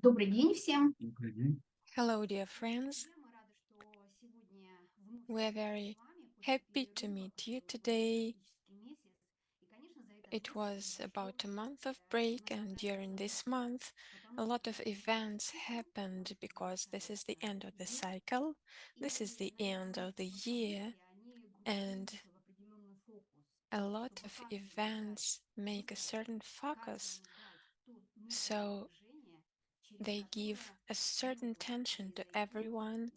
Добрый день всем. Hello, dear friends. We are very happy to meet you today. It was about a month of break, and during this month, a lot of events happened because this is the end of the cycle, this is the end of the year, and a lot of events make a certain focus. So they give a certain tension to everyone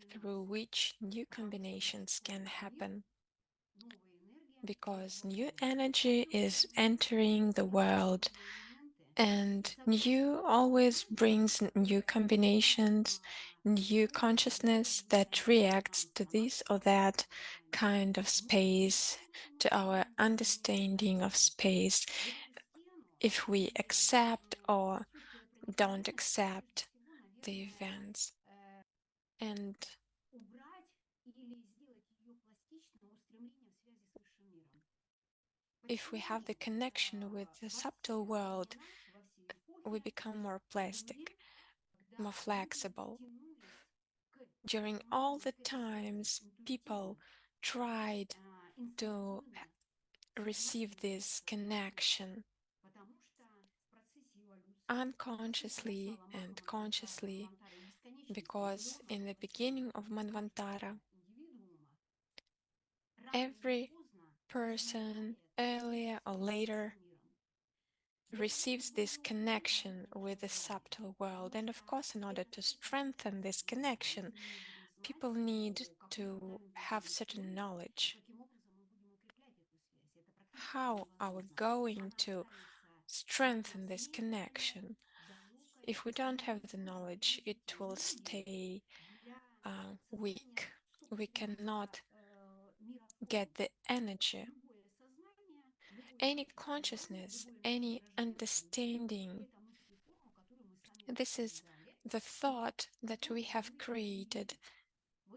through which new combinations can happen. Because new energy is entering the world, and new always brings new combinations, new consciousness that reacts to this or that kind of space, to our understanding of space, if we accept or don't accept the events. And if we have the connection with the subtle world, we become more plastic, more flexible. During all the times people tried to receive this connection, unconsciously and consciously, because in the beginning of Manvantara, every person, earlier or later, receives this connection with the subtle world. And of course, in order to strengthen this connection, people need to have certain knowledge. How are we going to strengthen this connection? If we don't have the knowledge, it will stay weak. We cannot get the energy. Any consciousness, any understanding, this is the thought that we have created,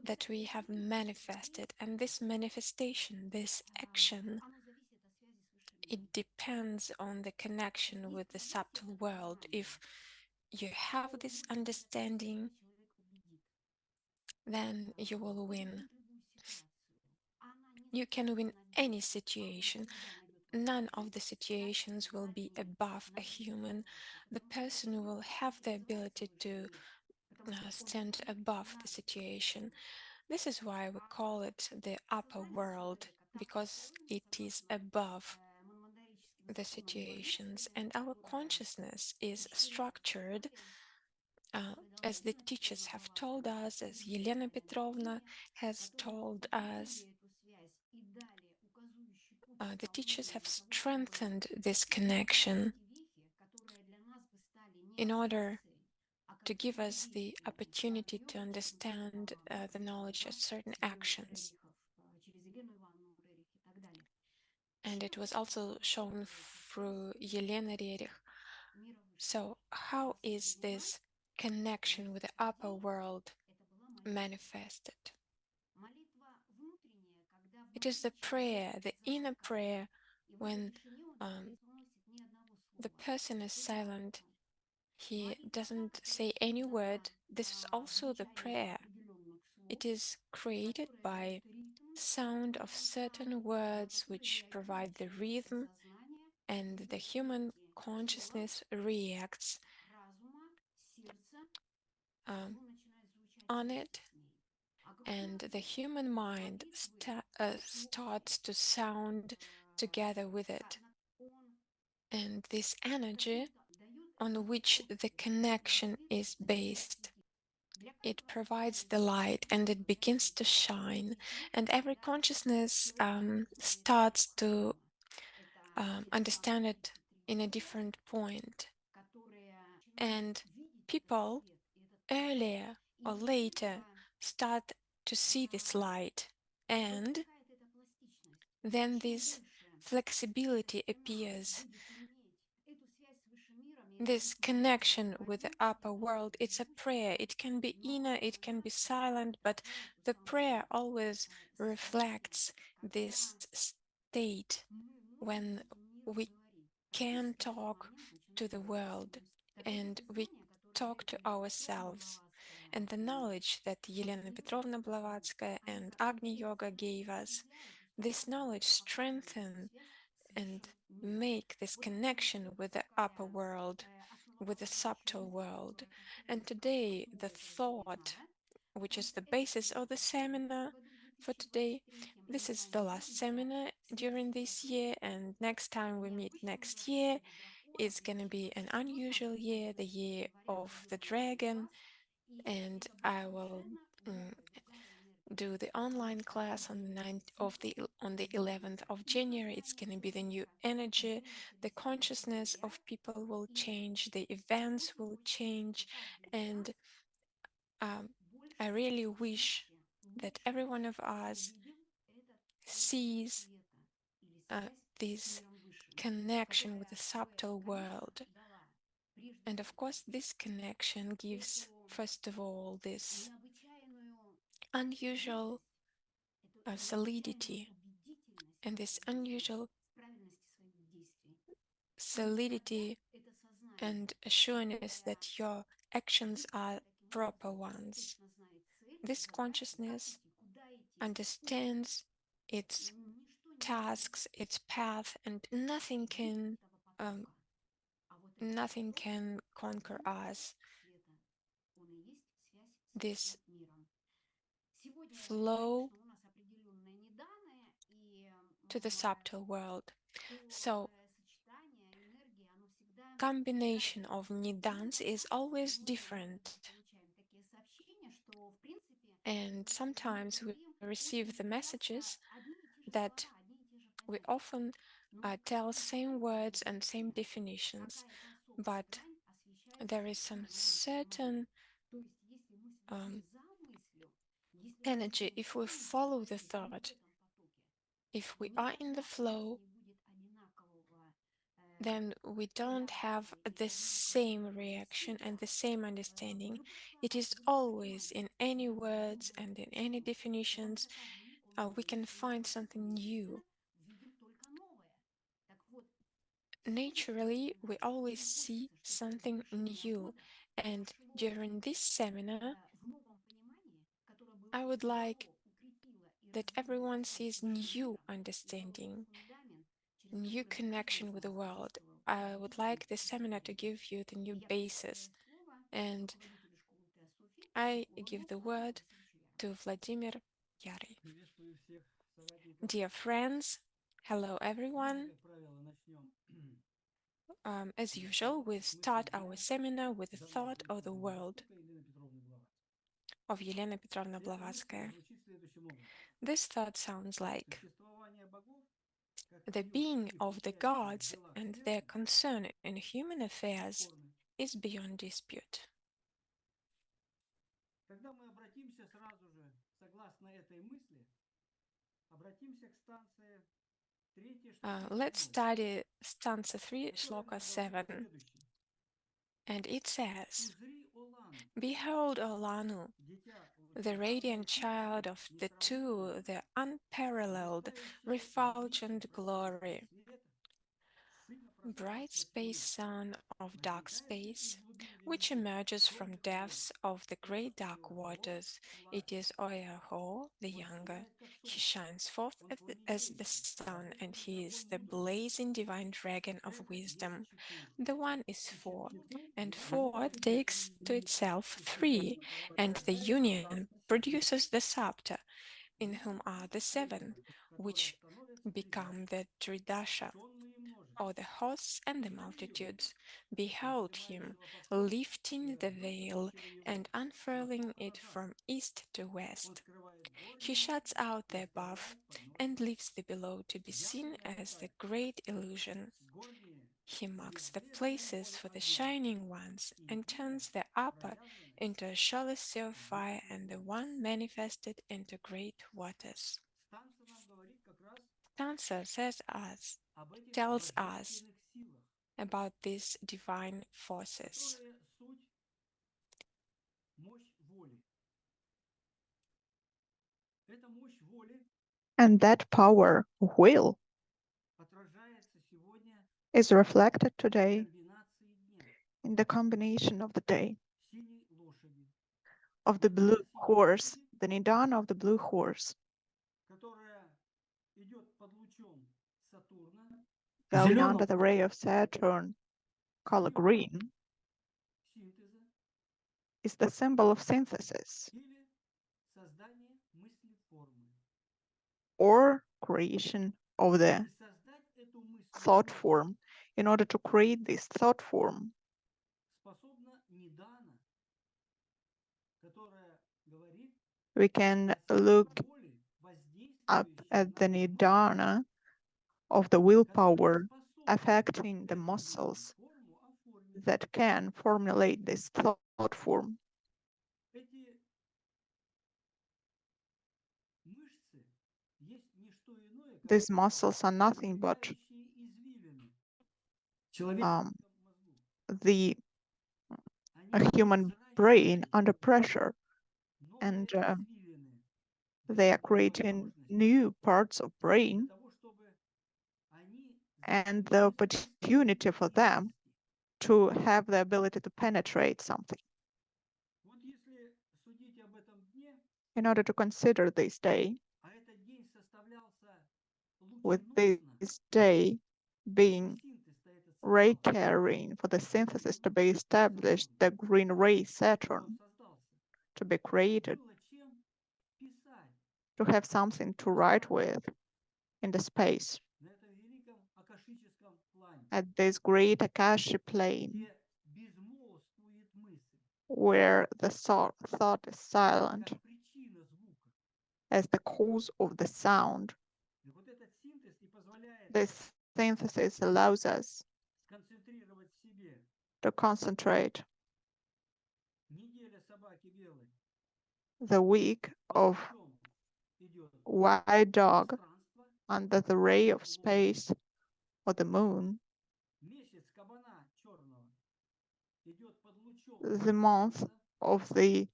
that we have manifested, and this manifestation, this action, it depends on the connection with the subtle world. If you have this understanding, then you will win. You can win any situation. None of the situations will be above a human. The person will have the ability to stand above the situation. This is why we call it the upper world, because it is above the situations, and our consciousness is structured as the teachers have told us, as Elena Petrovna has told us. The teachers have strengthened this connection in order to give us the opportunity to understand the knowledge of certain actions. And it was also shown through Yelena Rerich. So how is this connection with the upper world manifested? It is the prayer, the inner prayer, when the person is silent, he doesn't say any word. This is also the prayer. It is created by sound of certain words which provide the rhythm, and the human consciousness reacts on it, and the human mind starts to sound together with it. And this energy on which the connection is based, it provides the light and it begins to shine, and every consciousness starts to understand it in a different point, and people earlier or later start to see this light, and then this flexibility appears, this connection with the upper world. It's a prayer. It can be inner, it can be silent, but the prayer always reflects this state when we can talk to the world and we talk to ourselves. And the knowledge that Елена Petrovna Blavatsky and Agni Yoga gave us, this knowledge strengthen and make this connection with the upper world, with the subtle world. And today, the thought, which is the basis of the seminar for today, this is the last seminar during this year, and next time we meet next year, it's going to be an unusual year, the year of the dragon, and I will mm, do the online class on the 9th of the on the 11th of January. It's going to be the new energy. The consciousness of people will change, the events will change, and um, I really wish that every one of us sees uh, this connection with the subtle world. And of course, this connection gives, first of all, this unusual solidity, and this unusual solidity and assurance that your actions are proper ones. This consciousness understands its tasks, its path, and um, nothing can conquer us. This flow to the subtle world. So combination of nidans is always different, and sometimes we receive the messages that we often tell same words and same definitions, but there is some certain um, energy. If we follow the thought, if we are in the flow, then we don't have the same reaction and the same understanding. It is always in any words and in any definitions, we can find something new. Naturally, we always see something new. And during this seminar, I would like that everyone sees new understanding, new connection with the world. I would like this seminar to give you the new basis. And I give the word to Vladimir Yary. Dear friends, hello everyone. As usual, we start our seminar with the thought of the world of Елена Petrovna Blavatsky. This thought sounds like the being of the gods and their concern in human affairs is beyond dispute. Когда мы обратимся сразу же, согласно этой мысли, обратимся к станции 3 штуки Let's 7, study stanza 3, которая Sloka гласит 7. следующее. And it says, Узри, о Лану, Behold, O Lanoo, дитя the radiant child of the two, the unparalleled, refulgent glory, bright space sun of dark space, which emerges from depths of the great dark waters. It is Oeaohoo the Younger. He shines forth as the sun, and he is the blazing divine dragon of wisdom. The one is four, and four takes to itself three, and the union produces the Sapta, in whom are the seven, which become the Tridasa, or the hosts and the multitudes. Behold him, lifting the veil and unfurling it from east to west. He shuts out the above and leaves the below to be seen as the great illusion. He marks the places for the shining ones and turns the upper into a shoreless sea of fire and the one manifested into great waters. Stanza tells us about these divine forces. And that power, will, is reflected today in the combination of the day, of the blue horse, the Nidana of the blue horse, going under the ray of Saturn, color green, is the symbol of synthesis or creation of the thought form. In order to create this thought form, we can look up at the Nidana of the willpower affecting the muscles that can formulate this thought form. These muscles are nothing but the human brain under pressure, and they are creating new parts of brain, and the opportunity for them to have the ability to penetrate something. In order to consider this day, with this day being ray carrying for the synthesis to be established, the green ray Saturn to be created, to have something to write with in the space, at this great Akashic plane, where the thought is silent as the cause of the sound. This synthesis allows us to concentrate. The week of white dog under the ray of space or the moon, the month of the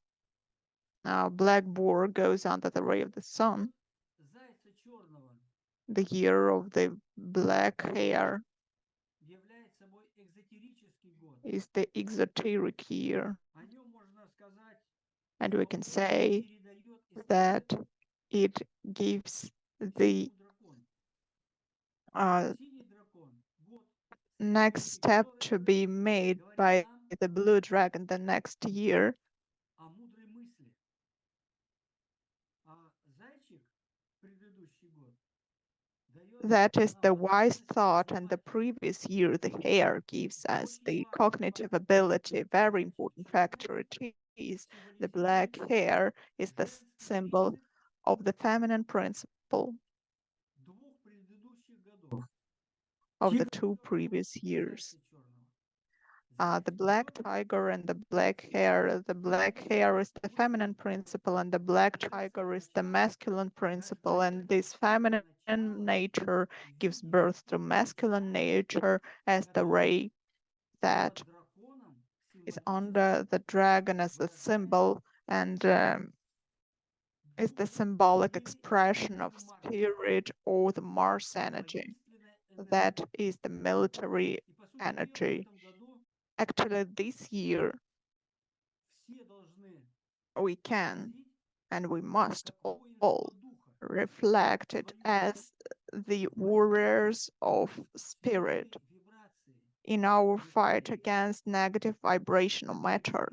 black boar goes under the ray of the sun, the year of the black hare is the exoteric year, and we can say that it gives the next step to be made by the blue dragon the next year. That is the wise thought, and the previous year the hare gives us the cognitive ability, very important factor it is. The black hare is the symbol of the feminine principle of the two previous years. The black tiger and the black hare. The black hare is the feminine principle, and the black tiger is the masculine principle. And this feminine nature gives birth to masculine nature as the ray that is under the dragon as a symbol, and is the symbolic expression of spirit or the Mars energy. That is the military energy. Actually, this year, we can and we must all reflect it as the warriors of spirit in our fight against negative vibrational matter.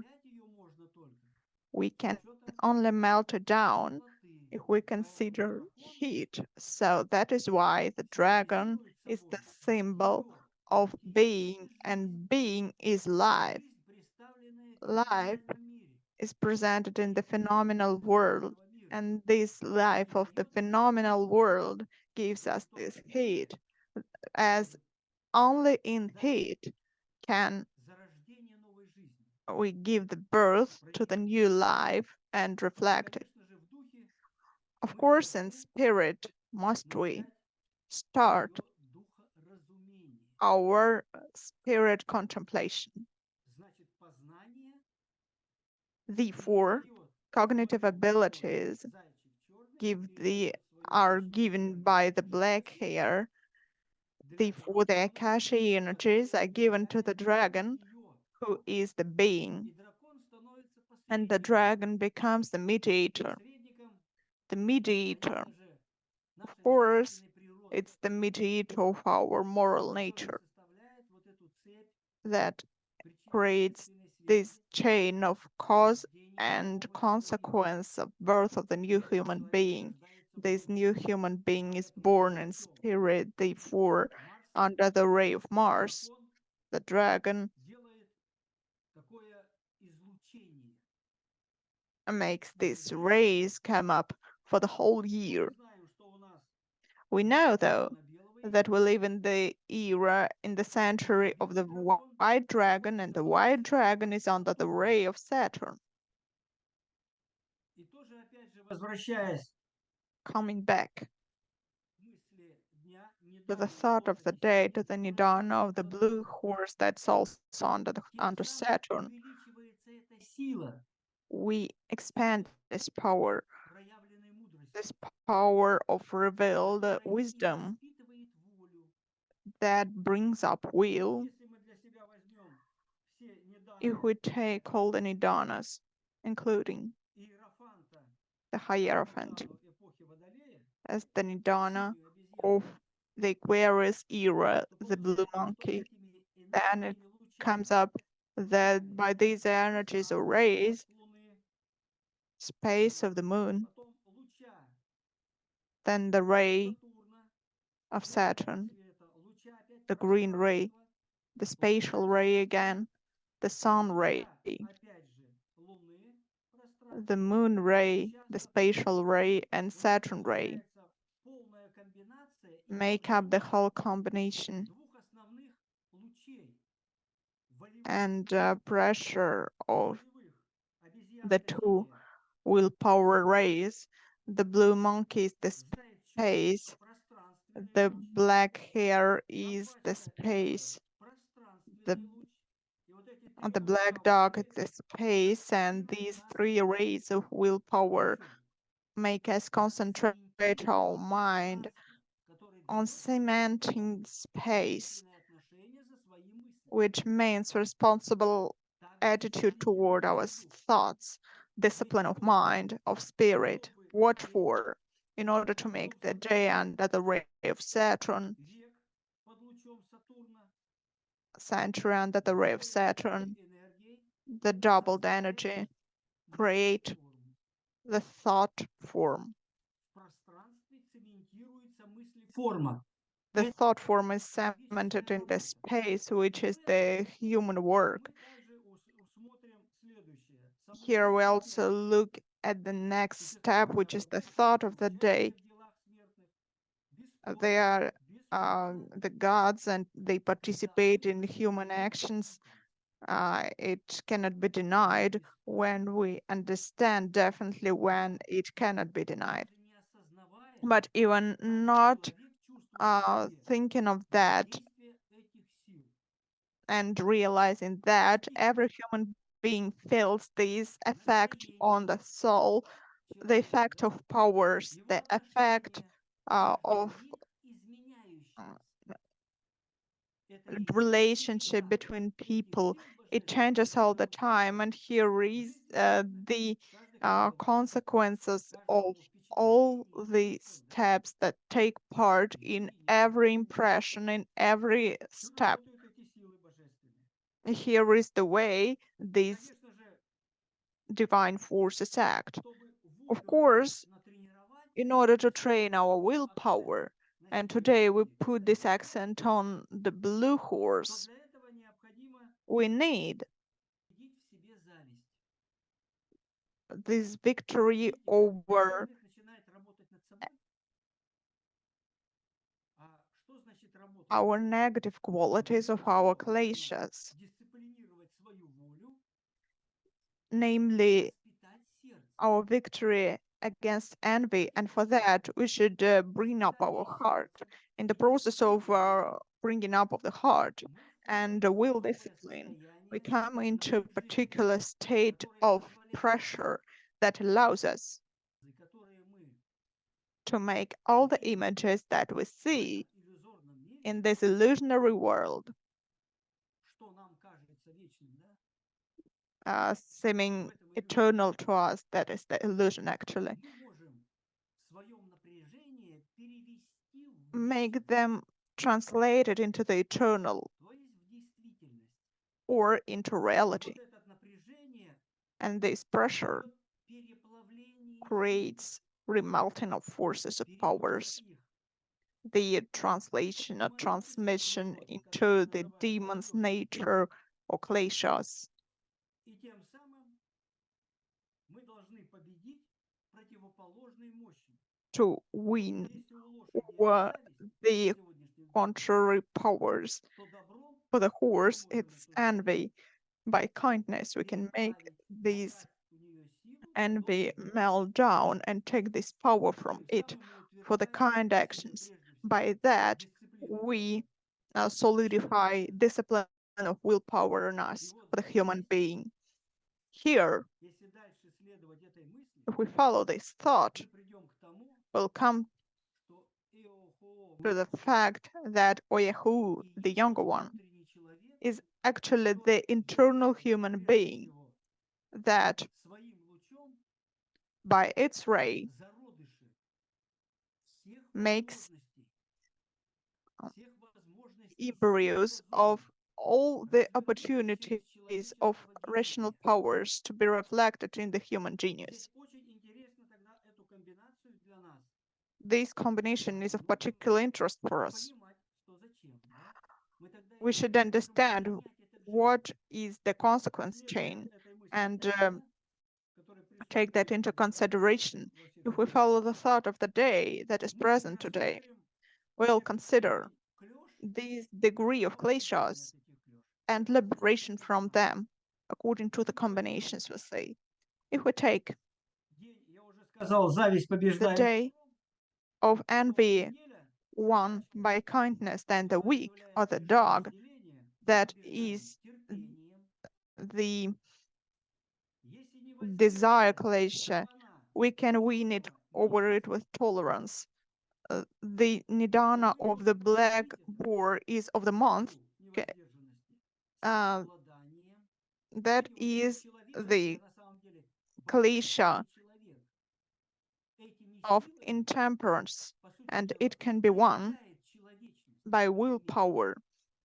We can only melt it down if we consider heat. So that is why the dragon is the symbol of being, and being is life. Life is presented in the phenomenal world, and this life of the phenomenal world gives us this heat as only in it can we give the birth to the new life and reflect it. Of course, in spirit must we start our spirit contemplation. Therefore, cognitive abilities are given by the black hair. Therefore, the Akasha energies are given to the dragon, who is the being, and the dragon becomes the mediator. The mediator, of course, it's the mediator of our moral nature that creates this chain of cause and consequence of birth of the new human being. This new human being is born in spirit, therefore, under the ray of Mars, the dragon makes these rays come up for the whole year. We know, though, that we live in the era, in the century of the white dragon, and the white dragon is under the ray of Saturn. Coming back to the thought of the day, to the Nidana of the blue horse that's also under Saturn, we expand this power of revealed wisdom that brings up will. If we take all the Nidanas, including the Hierophant, as the Nidana of the Aquarius era, the blue monkey, then it comes up that by these energies or rays, space of the moon, then the ray of Saturn, the green ray, the spatial ray again, the sun ray, the moon ray, the spatial ray, and Saturn ray make up the whole combination. And pressure of the two willpower rays, the blue monkey is the space, the black hair is the space, the black dog is the space, and these three rays of willpower make us concentrate our mind on cementing space, which means responsible attitude toward our thoughts, discipline of mind, of spirit. What for? In order to make the day under the ray of Saturn, century under the ray of Saturn, the doubled energy, create the thought form. The thought form is cemented in the space, which is the human work. Here we also look at the next step, which is the thought of the day. They are the gods and they participate in human actions. It cannot be denied when we understand definitely when it cannot be denied. But even not thinking of that and realizing that every human being feels this effect on the soul, the effect of powers, the effect of relationship between people. It changes all the time, and here is the consequences of all the steps that take part in every impression, in every step. Here is the way these divine forces act. Of course, in order to train our willpower, and today we put this accent on the blue horse, we need this victory our negative qualities of our kleshas, namely our victory against envy, and for that we should bring up our heart. In the process of bringing up of the heart and will discipline, we come into a particular state of pressure that allows us to make all the images that we see in this illusionary world seeming eternal to us. That is the illusion, actually. Make them translated into the eternal or into reality. And this pressure creates remelting of forces of powers, the translation or transmission into the demon's nature or kleshas. To win over the contrary powers. For the horse, it's envy. By kindness, we can make these envy melt down and take this power from it for the kind actions. By that, we solidify discipline of willpower in us for the human being. Here, if we follow this thought, we'll come to the fact that Oeaohoo, the younger one, is actually the internal human being that by its ray makes embryos of all the opportunities of rational powers to be reflected in the human genius. This combination is of particular interest for us. We should understand what is the consequence chain and take that into consideration. If we follow the thought of the day that is present today, we'll consider this degree of kleshas and liberation from them according to the combinations we see. If we take the day of envy won by kindness, then the weak or the dog, that is the desire klesha, we can win it over it with tolerance. The nidana of the black boar is of the month. That is the klesha of intemperance, and it can be won by willpower.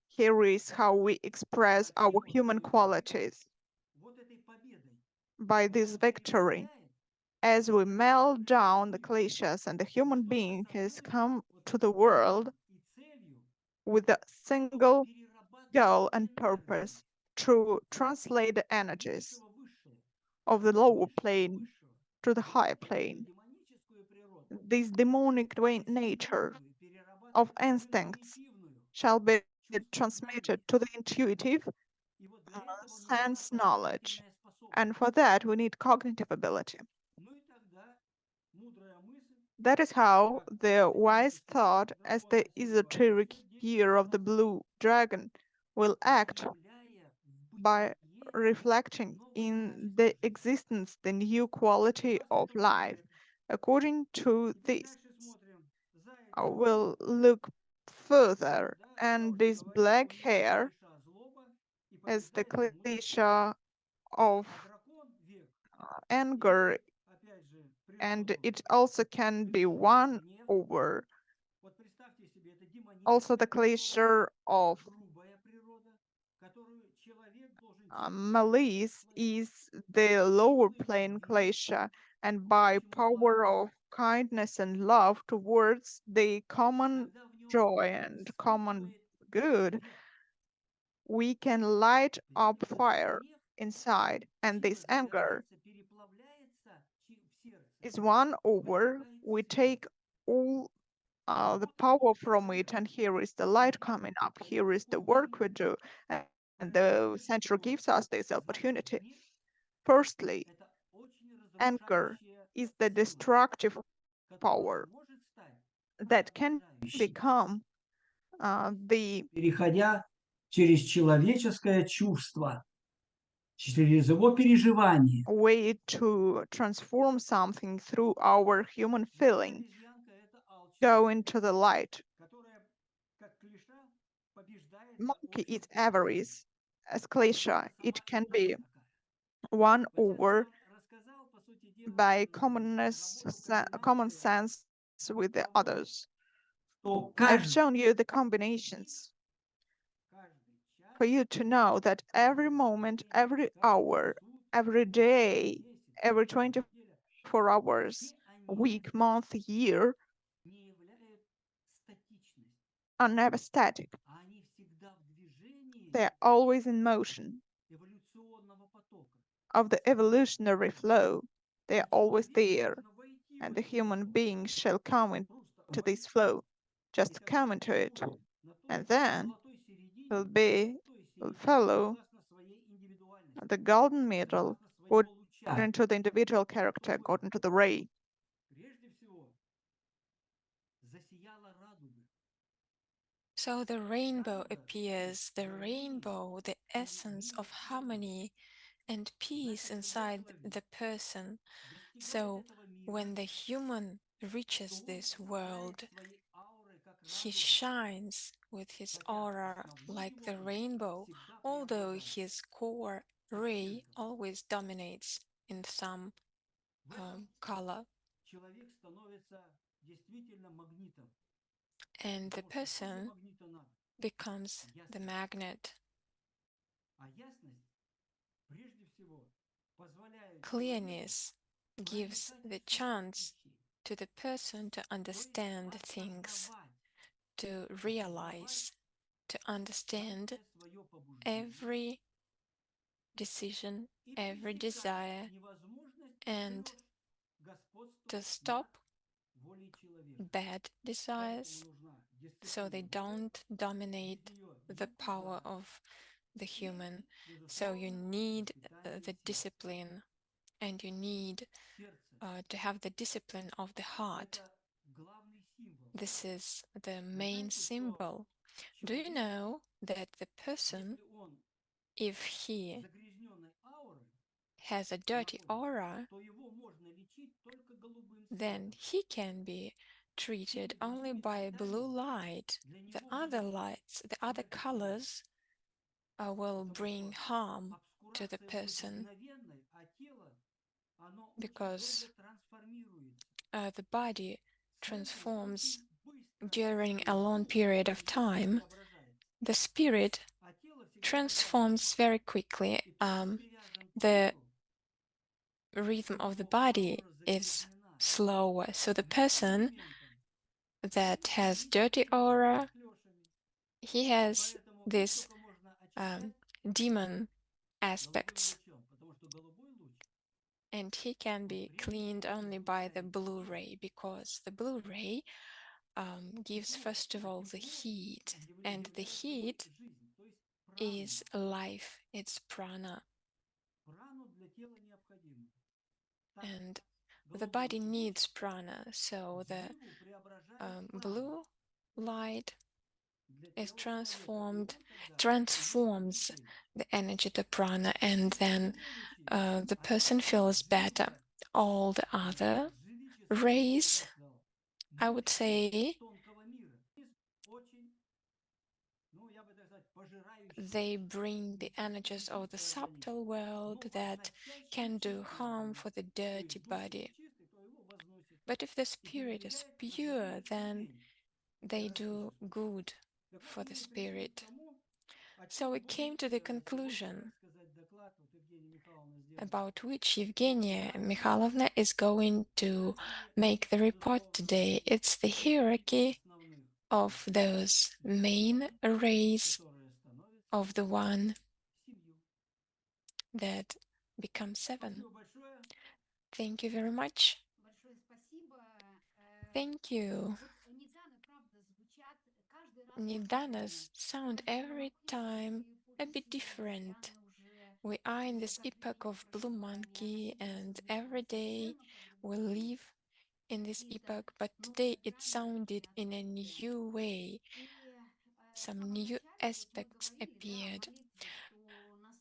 Here is how we express our human qualities. By this victory, as we melt down the kleshas, and the human being has come to the world with a single goal and purpose to translate the energies of the lower plane to the higher plane. This demonic nature of instincts shall be transmitted to the intuitive sense knowledge, and for that we need cognitive ability. That is how the wise thought, as the esoteric year of the blue dragon, will act by reflecting in the existence the new quality of life. According to this, I will look further, and this black hair is the klesha of anger, and it also can be won over. Also the klesha of malice is the lower plane klesha, and by power of kindness and love towards the common joy and common good, we can light up fire inside, and this anger is won over. We take all the power from it, and here is the light coming up. Here is the work we do, and the center gives us this opportunity. Firstly, anger is the destructive power that can become the переходя через человеческое чувство, через его переживание. way to transform something through our human feeling, go into the light. Monkey is avarice. As cliche, it can be won over by common sense with the others. I've shown you the combinations for you to know that every moment, every hour, every day, every 24 hours, week, month, year are never static. They are always in motion of the evolutionary flow. They are always there, and the human being shall come into this flow, just come into it, and then will follow the golden middle according to the individual character, according to the ray. So the rainbow appears, the rainbow, the essence of harmony and peace inside the person. So when the human reaches this world, he shines with his aura like the rainbow, although his core ray always dominates in some color. And the person becomes the magnet. Clearness gives the chance to the person to understand things, to realize, to understand every decision, every desire, and to stop bad desires so they don't dominate the power of the human. So you need the discipline, and you need to have the discipline of the heart. This is the main symbol. Do you know that the person, if he has a dirty aura, then he can be treated only by blue light. The other lights, the other colors will bring harm to the person because the body transforms during a long period of time. The spirit transforms very quickly. The rhythm of the body is slower. So the person that has dirty aura, he has this demon aspects, and he can be cleaned only by the blue ray, because the blue ray gives first of all the heat, and the heat is life, it's prana, and the body needs prana. So the blue light is transforms the energy to prana, and then the person feels better. All the other rays, I would say, they bring the energies of the subtle world that can do harm for the dirty body. But if the spirit is pure, then they do good for the spirit. So we came to the conclusion about which Evgenia Mikhailovna is going to make the report today. It's the hierarchy of those main rays of the one that becomes 7. Thank you very much. Thank you. nidanas sound every time a bit different. We are in this epoch of blue monkey, and every day we live in this epoch, but today it sounded in a new way. Some new aspects appeared.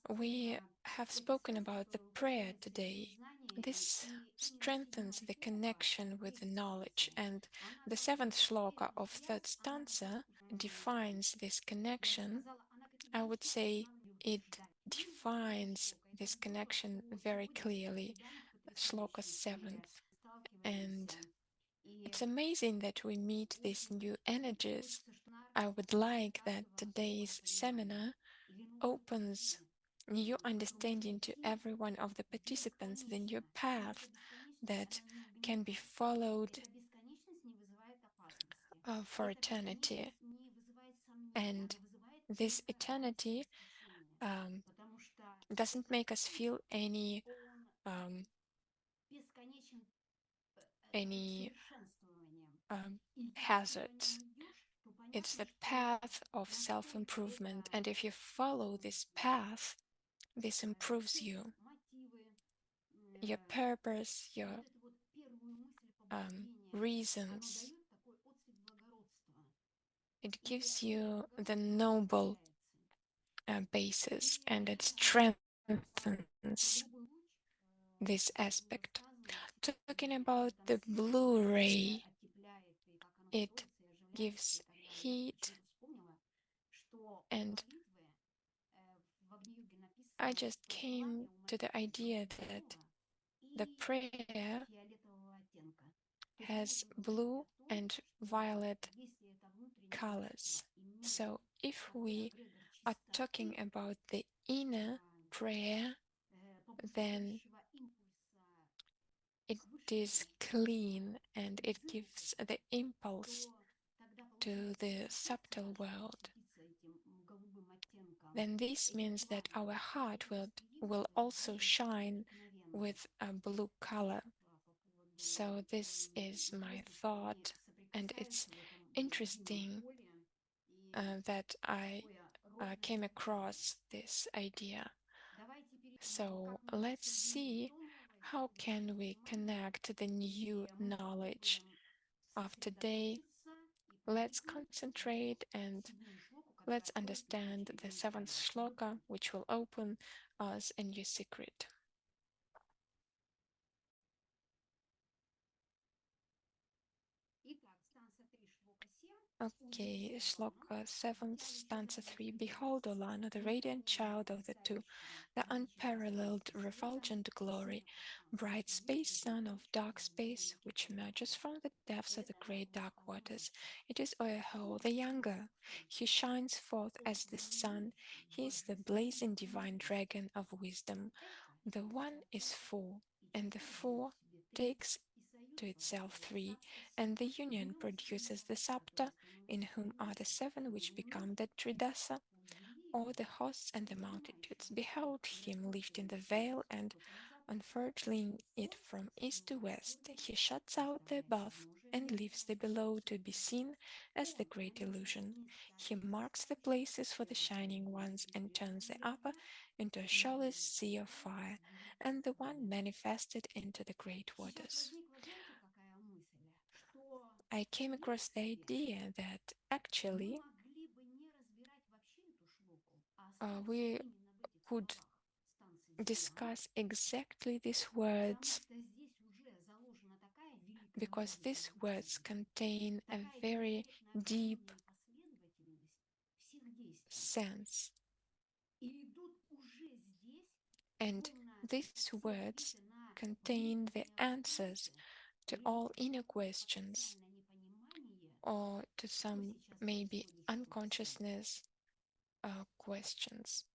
We have spoken about the prayer today. This strengthens the connection with the knowledge, and the seventh shloka of third stanza defines this connection. I would say it defines this connection very clearly, shloka 7th. And it's amazing that we meet these new energies. I would like that today's seminar opens new understanding to every one of the participants, the new path that can be followed for eternity. And this eternity doesn't make us feel um, any hazards. It's the path of self-improvement, and if you follow this path, this improves you, your purpose, your reasons. It gives you the noble basis, and it strengthens this aspect. Talking about the blue ray, it gives heat, and I just came to the idea that the prayer has blue and violet colors. So if we are talking about the inner prayer, then it is clean and it gives the impulse to the subtle world. Then this means that our heart will also shine with a blue color. So this is my thought, and it's interesting that I came across this idea. So let's see how can we connect the new knowledge of today. Let's concentrate and let's understand the seventh shloka, which will open us a new secret. Okay, shloka 7th, stanza 3. Behold, O Lanoo, the radiant child of the two, the unparalleled refulgent glory, bright space son of dark space, which emerges from the depths of the great dark waters. It is Oeaohoo the Younger. He shines forth as the sun. He is the blazing divine dragon of wisdom. The one is four, and the four takes to itself three, and the union produces the Sapta, in whom are the seven which become the Tridasa, or the hosts and the multitudes. Behold him lifting the veil and unfurling it from east to west. He shuts out the above and leaves the below to be seen as the great illusion. He marks the places for the shining ones and turns the upper into a shoreless sea of fire, and the one manifested into the great waters. I came across the idea that actually we could discuss exactly these words because these words contain a very deep sense. And these words contain the answers to all inner questions or to some maybe unconsciousness questions.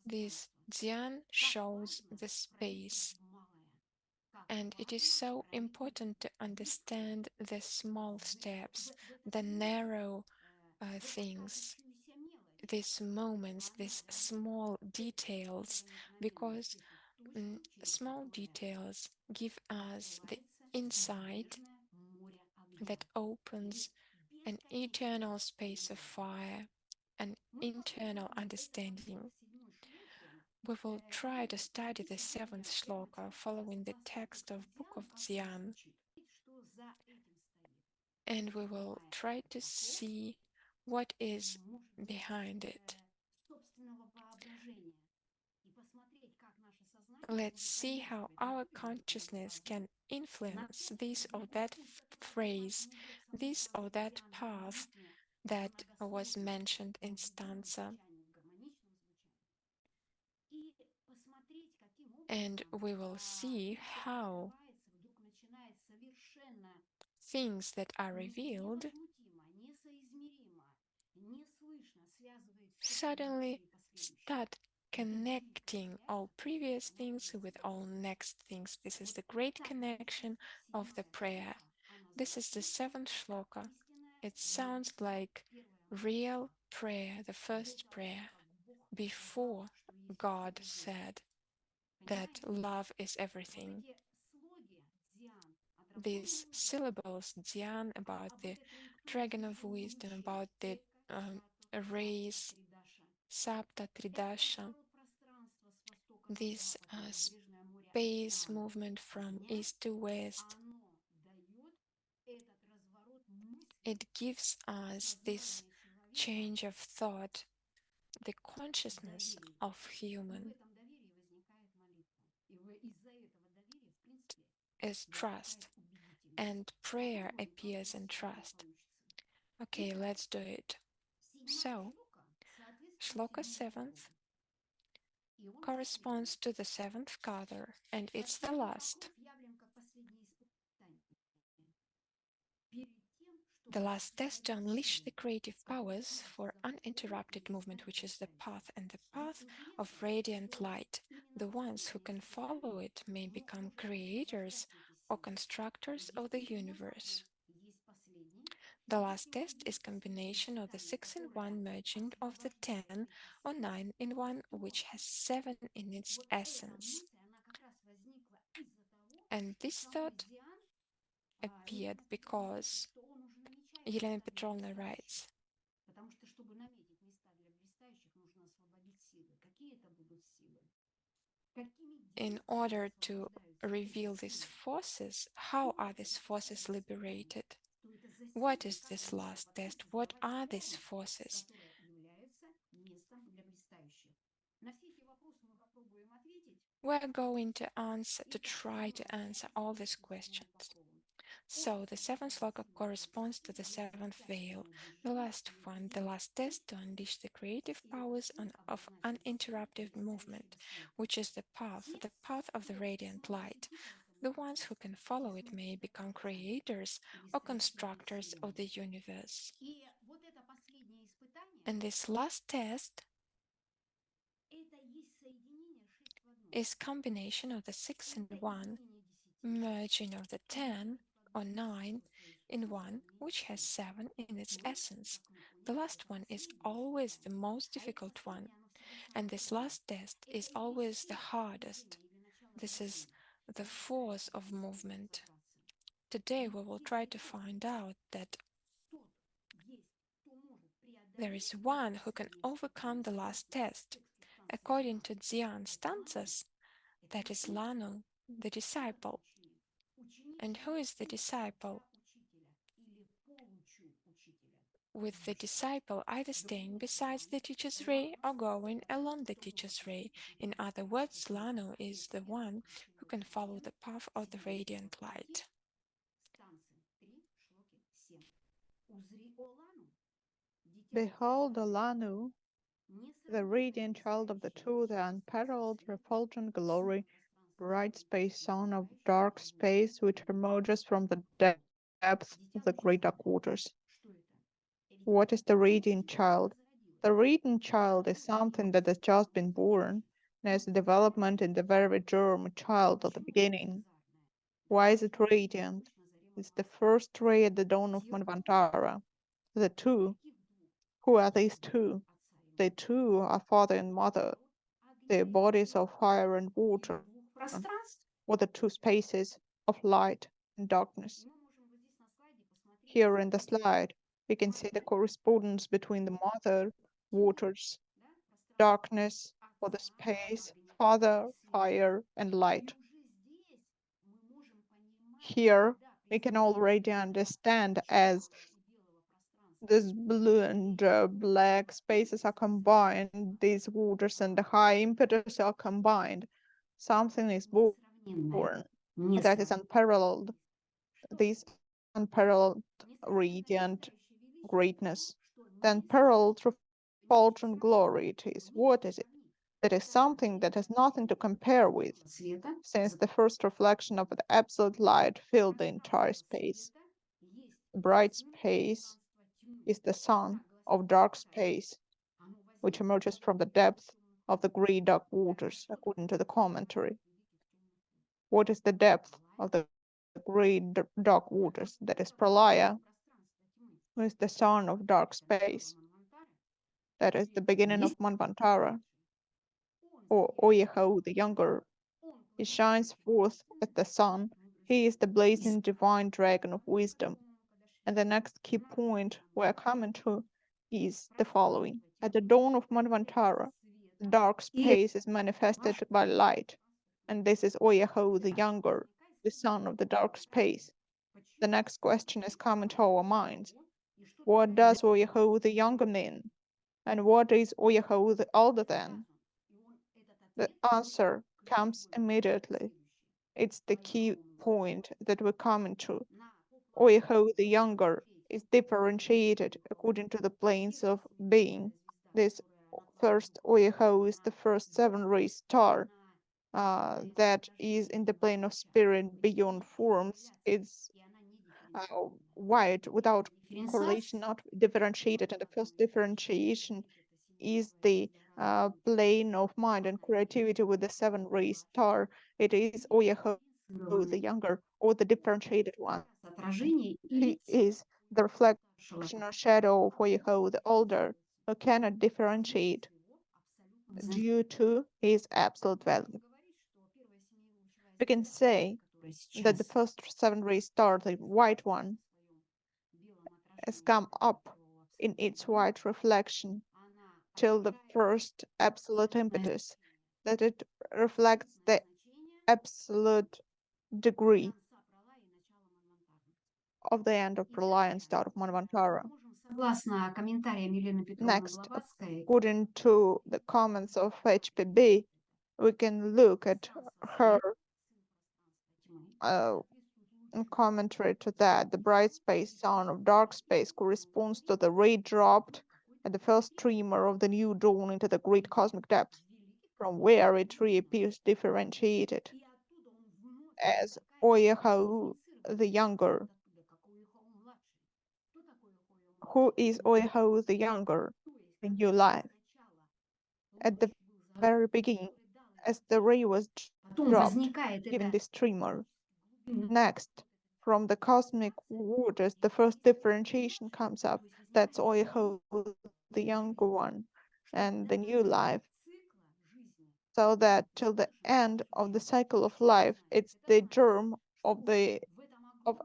This Dhyan shows the space, and it is so important to understand the small steps, the narrow things, these moments, these small details, because small details give us the insight that opens an eternal space of fire, an internal understanding. We will try to study the seventh shloka following the text of Book of Dzyan, and we will try to see what is behind it. Let's see how our consciousness can influence this or that phrase, this or that path that was mentioned in stanza. And we will see how things that are revealed suddenly start connecting all previous things with all next things. This is the great connection of the prayer. This is the seventh shloka. It sounds like real prayer, the first prayer, before God said that love is everything. These syllables, Dhyan, about the dragon of wisdom, about the rays, Sapta, Tridasa, this space movement from east to west, it gives us this change of thought, the consciousness of human is trust, and prayer appears in trust. Okay, let's do it. So, Shloka 7th corresponds to the seventh qadr, and it's the last. The last test to unleash the creative powers for uninterrupted movement, which is the path, and the path of radiant light. The ones who can follow it may become creators or constructors of the universe. The last test is combination of the 6-in-1 merging of the 10 or 9-in-1, which has 7 in its essence. And this thought appeared because Elena Petrovna writes, in order to reveal these forces, how are these forces liberated? What is this last test? What are these forces? We're going to try to answer all these questions. So the seventh sloka corresponds to the seventh veil, the last one, the last test to unleash the creative powers of uninterrupted movement, which is the path of the radiant light. The ones who can follow it may become creators or constructors of the universe. And this last test is combination of the 6-in-1, merging of the 10 or 9-in-1, which has 7 in its essence. The last one is always the most difficult one, and this last test is always the hardest. This is the force of movement. Today we will try to find out that there is one who can overcome the last test. According to Dzyan stanzas, that is Lanoo, the disciple. And who is the disciple? With the disciple either staying beside the teacher's ray or going along the teacher's ray. In other words, Lanoo is the one who can follow the path of the radiant light. Behold, Lanoo, the radiant child of the two, the unparalleled, refulgent glory, bright space son of dark space, which emerges from the depths of the great dark waters. What is the radiant child? The radiant child is something that has just been born, and has a development in the very germ child of the beginning. Why is it radiant? It's the first ray at the dawn of Manvantara. The two. Who are these two? They two are father and mother. Their bodies of fire and water, or the two spaces of light and darkness. Here in the slide, We can see the correspondence between the mother, waters, darkness, for the space, father, fire, and light. Here, we can already understand as this blue and black spaces are combined, these waters and the high impetus are combined. Something is born that is unparalleled. This unparalleled radiant greatness. The unparalleled refulgent glory it is. What is it? That is something that has nothing to compare with, since the first reflection of the absolute light filled the entire space. The bright space is the sun of dark space, which emerges from the depth of the great dark waters, according to the commentary. What is the depth of the great dark waters? That is Pralaya, who is the sun of dark space. That is the beginning of Manvantara, or Oeaohoo the Younger. He shines forth as the sun. He is the blazing divine dragon of wisdom. And the next key point we're coming to is the following. At the dawn of Manvantara, the dark space is manifested by light, and this is Oeaohoo the Younger, the son of the dark space. The next question is coming to our minds. What does Oeaohoo the Younger mean? And what is Oeaohoo the Older then? The answer comes immediately. It's the key point that we're coming to. Oeaohoo the Younger is differentiated according to the planes of being. This first Oeaohoo is the first seven-ray star that is in the plane of spirit beyond forms. It's white without correlation, not differentiated. And the first differentiation is the plane of mind and creativity with the seven-ray star. It is Oeaohoo the Younger, or the differentiated one. He is the reflection or shadow of Oeaohoo the Older, who cannot differentiate due to his absolute value. We can say that the first seven-ray star, the white one, has come up in its white reflection till the first absolute impetus, that it reflects the absolute degree of the end of Pralaya and start of Manvantara. Next, according to the comments of HPB, we can look at her in commentary to that. The bright space sound of dark space corresponds to the ray dropped at the first tremor of the new dawn into the great cosmic depth, from where it reappears differentiated as Oeaohoo the Younger. Who is Oeaohoo the Younger? The new life. At the very beginning, as the ray was dropped, giving this tremor. Next, from the cosmic waters, the first differentiation comes up. That's Oeaohoo the Younger one, and the new life. So that till the end of the cycle of life, it's the germ of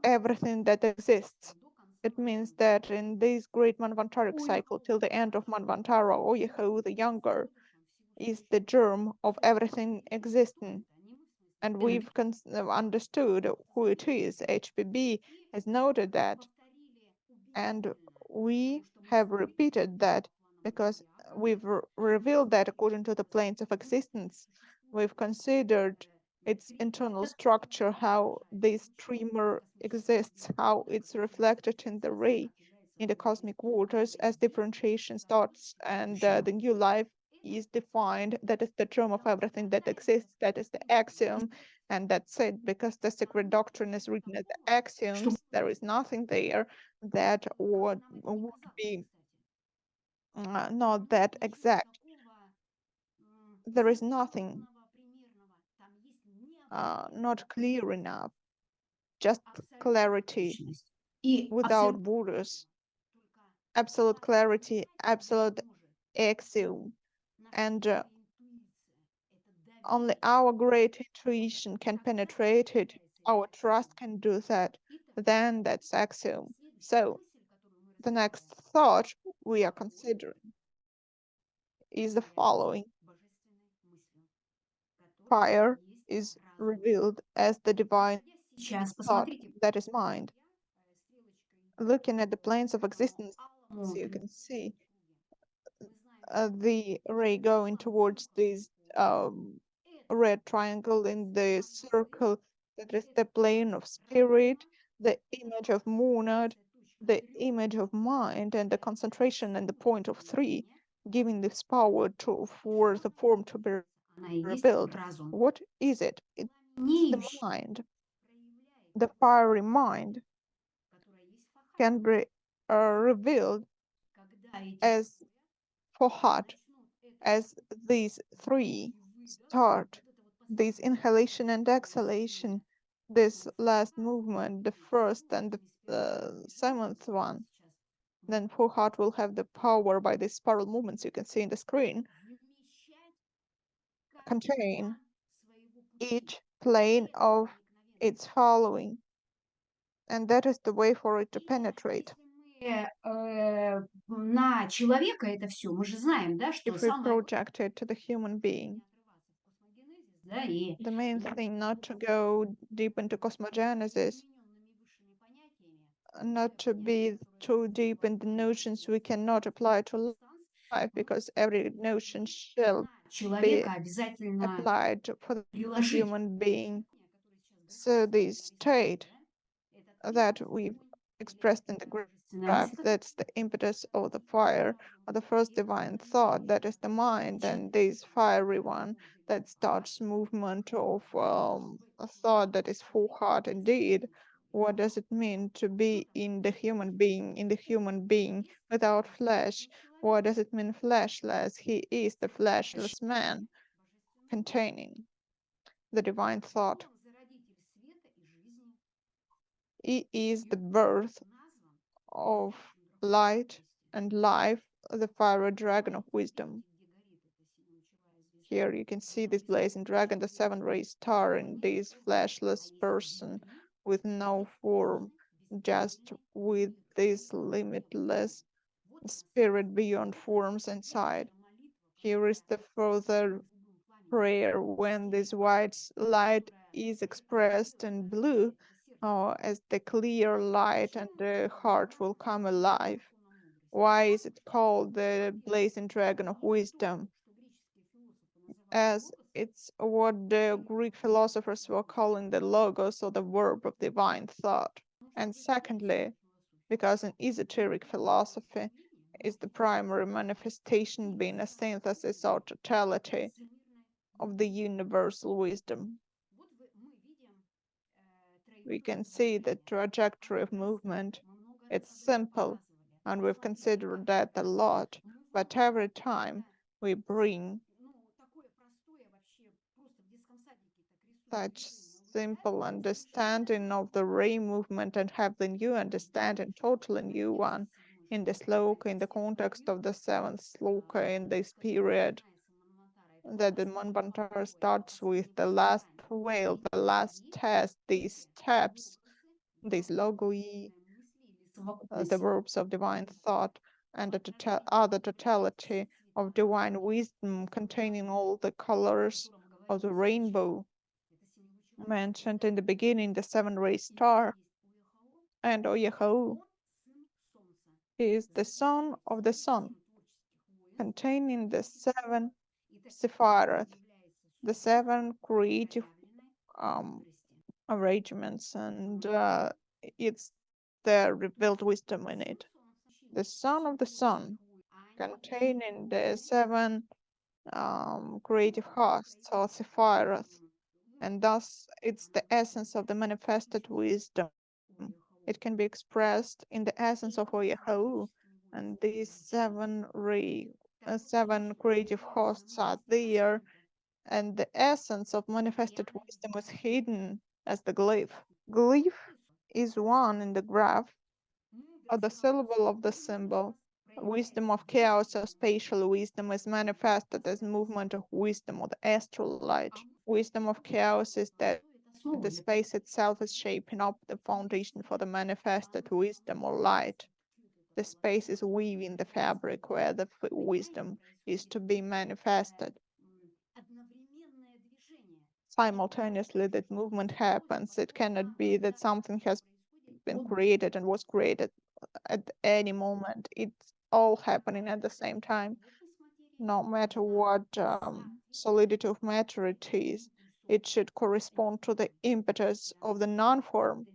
everything that exists. It means that in this great Manvantaric cycle, till the end of Manvantara, Oeaohoo the Younger is the germ of everything existing. And we've understood who it is. HPB has noted that, and we have repeated that because we've revealed that according to the planes of existence. We've considered its internal structure, how this tremor exists, how it's reflected in the ray, in the cosmic waters as differentiation starts, and the new life is defined. That is the term of everything that exists. That is the axiom, and that's it. Because the Secret Doctrine is written as the axioms, there is nothing there that would be not that exact. There is nothing not clear enough, just clarity without borders, absolute clarity, absolute axiom, and only our great intuition can penetrate it. Our trust can do that. Then that's axiom. So the next thought we are considering is the following. Fire is revealed as the divine thought, that is mind. Looking at the planes of existence, you can see the ray going towards this red triangle in the circle, that is the plane of spirit, the image of monad, the image of mind, and the concentration and the point of three, giving this power for the form to be rebuilt. What is it? It's the mind. The fiery mind can be revealed as for heart, as these three start, this inhalation and exhalation, this last movement, the first and the seventh one. Then for heart will have the power by these spiral movements you can see in the screen, contain each plane of its following. And that is the way for it to penetrate. На человека это все, мы же знаем, да, что If we самое project it to the human being, да, и the main thing not to go deep into cosmogenesis, not to be too deep in the notions we cannot apply to life, because every notion shall be человека обязательно applied for the приложить. human being. So the state that we've expressed in the graph, that's the impetus of the fire, or the first divine thought, that is the mind, and this fiery one that starts movement of a thought that is full heart indeed. What does it mean to be in the human being without flesh? What does it mean fleshless? He is the fleshless man, containing the divine thought. He is the birth of light and life, the fiery dragon of wisdom. Here you can see this blazing dragon, the seven-ray star, in this fleshless person with no form, just with this limitless spirit beyond forms inside. Here is the further prayer when this white light is expressed in blue, as the clear light, and the heart will come alive. Why is it called the blazing dragon of wisdom? As it's what the Greek philosophers were calling the logos, or the verb of divine thought. And secondly, because in esoteric philosophy is the primary manifestation being a synthesis or totality of the universal wisdom. We can see the trajectory of movement. It's simple, and we've considered that a lot, but every time we bring such simple understanding of the ray movement and have the new understanding, totally new one, in the sloka, in the context of the seventh sloka in this period, that the Manvantara starts with the last whale, the last test, these steps, these logoi, the verbs of divine thought, and the other totality of divine wisdom containing all the colors of the rainbow mentioned in the beginning, the seven-ray star. And Oeaohoo is the son of the sun, containing the seven sephiroth, the seven creative arrangements, and it's the revealed wisdom in it. The son of the sun, containing the seven creative hosts, or sephiroth, and thus it's the essence of the manifested wisdom. It can be expressed in the essence of Oeaohoo, and these seven creative hosts are there, and the essence of manifested wisdom is hidden as the glyph. Glyph is one in the graph, or the syllable of the symbol. Wisdom of chaos, or spatial wisdom, is manifested as movement of wisdom, or the astral light. Wisdom of chaos is that the space itself is shaping up the foundation for the manifested wisdom or light. The space is weaving the fabric where the wisdom is to be manifested. Simultaneously, that movement happens. It cannot be that something has been created and was created at any moment. It's all happening at the same time. No matter what solidity of matter it is, it should correspond to the impetus of the non-form,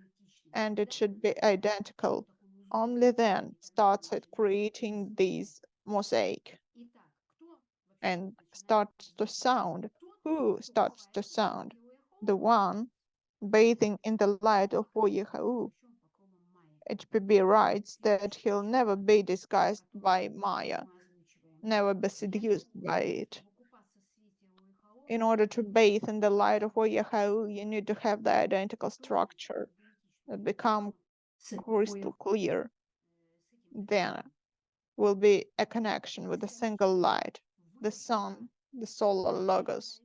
and it should be identical. Only then starts it creating these mosaic and starts to sound. Who starts to sound? The one bathing in the light of Oeaohoo. HPB writes that he'll never be disguised by Maya, never be seduced by it. In order to bathe in the light of Oeaohoo, you need to have the identical structure that become crystal clear. Then will be a connection with a single light, the sun, the solar logos,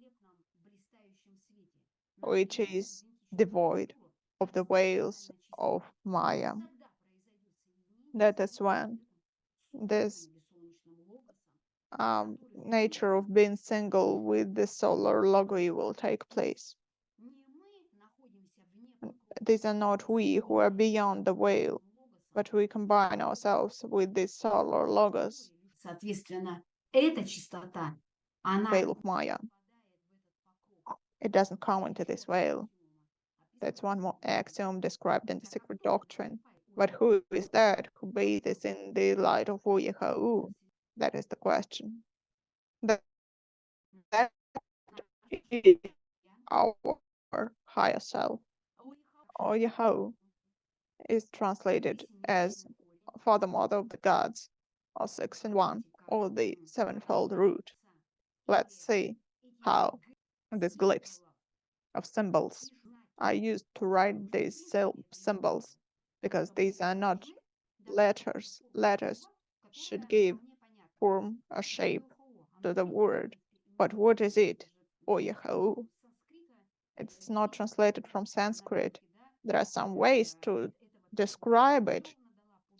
which is devoid of the veils of Maya. That is when this nature of being single with the solar logo will take place. These are not we who are beyond the veil, but we combine ourselves with these solar logos, Соответственно, эта чистота, она veil of Maya. It doesn't come into this veil. That's one more axiom described in the Secret Doctrine. But who is that who bathes in the light of Oeaohoo? That is the question. That is our higher self. Oeaohoo is translated as Father Mother of the Gods, or 6 in 1, or the sevenfold root. Let's see how these glyphs of symbols are used to write these symbols, because these are not letters. Letters should give form or shape to the word. But what is it? Oeaohoo. It's not translated from Sanskrit. There are some ways to describe it,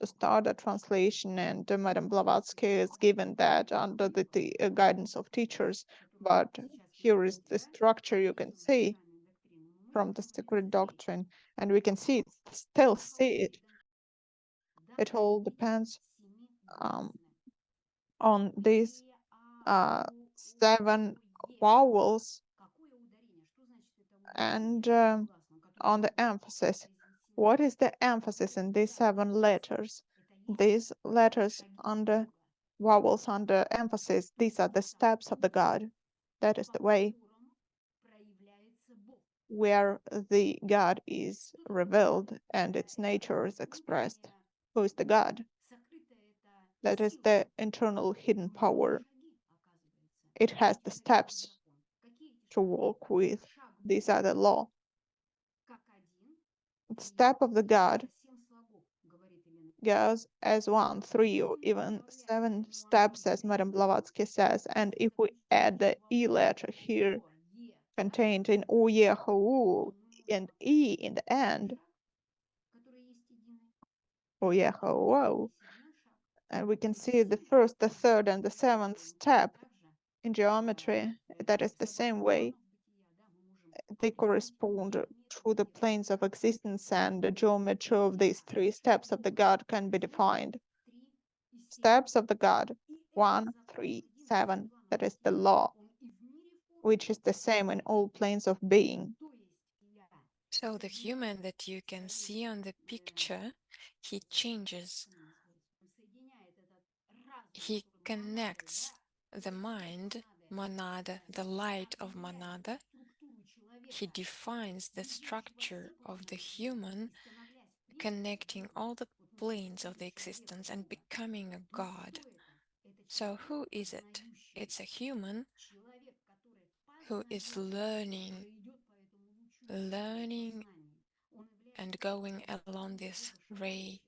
to start a translation, and Madame Blavatsky is given that under the guidance of teachers. But here is the structure you can see from the Secret Doctrine, and we can still see it. It all depends on these 7 vowels and on the emphasis. What is the emphasis in these 7 letters? These letters under vowels under emphasis, these are the steps of the God. That is the way where the God is revealed and its nature is expressed. Who is the God? That is the internal hidden power. It has the steps to walk with. These are the law. The step of the God goes as 1, 3, or even 7 steps, as Madame Blavatsky says. And if we add the E letter here, contained in Oeaohoo, and E in the end, Oeaohoo, and we can see the first, the third, and the 7th step in geometry. That is the same way. They correspond to the planes of existence, and the geometry of these 3 steps of the God can be defined. Steps of the God, 1, 3, 7, that is the law, which is the same in all planes of being. So the human that you can see on the picture, he changes. He connects the mind, monada, the light of monada. He defines the structure of the human, connecting all the planes of the existence and becoming a god. So who is it? It's a human who is learning and going along this ray.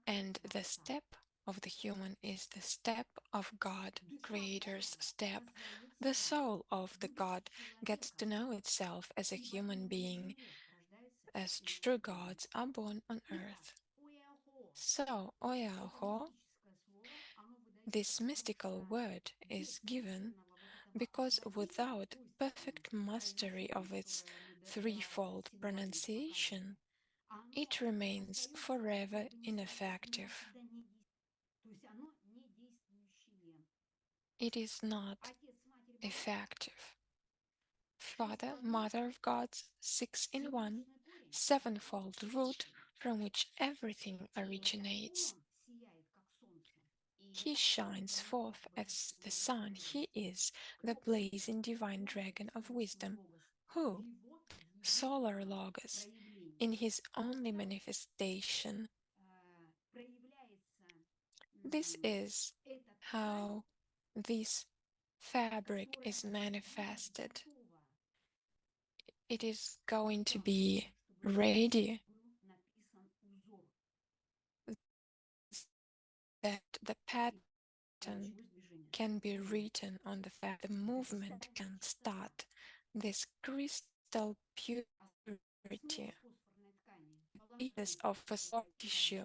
And the step of the human is the step of God, Creator's step. The soul of the God gets to know itself as a human being, as true gods are born on earth. So, Oeaohoo, this mystical word, is given because without perfect mastery of its threefold pronunciation, it remains forever ineffective. It is not effective. Father, Mother of Gods, 6 in 1, sevenfold root from which everything originates. He shines forth as the sun. He is the blazing divine dragon of wisdom, who, solar Logos, in his only manifestation. This is how this fabric is manifested. It is going to be ready that the pattern can be written on the fact the movement can start. This crystal purity is of a soft tissue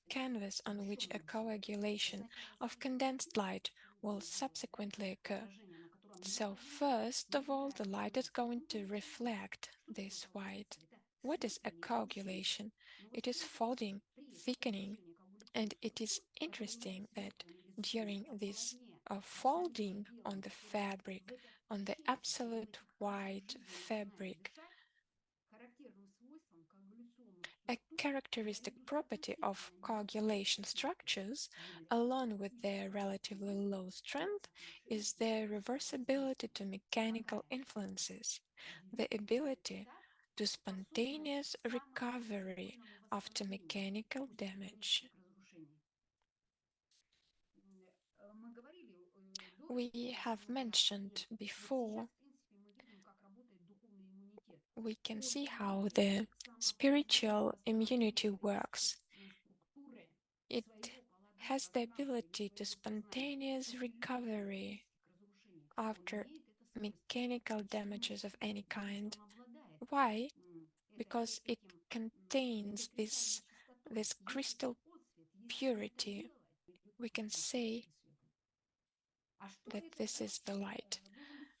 canvas on which a coagulation of condensed light will subsequently occur. So first of all, the light is going to reflect this white. What is a coagulation? It is folding, thickening, and it is interesting that during this folding on the fabric, on the absolute white fabric, a characteristic property of coagulation structures, along with their relatively low strength, is their reversibility to mechanical influences, the ability to spontaneous recovery after mechanical damage. We have mentioned before, we can see how the spiritual immunity works. It has the ability to spontaneous recovery after mechanical damages of any kind. Why? Because it contains this crystal purity. We can say that this is the light.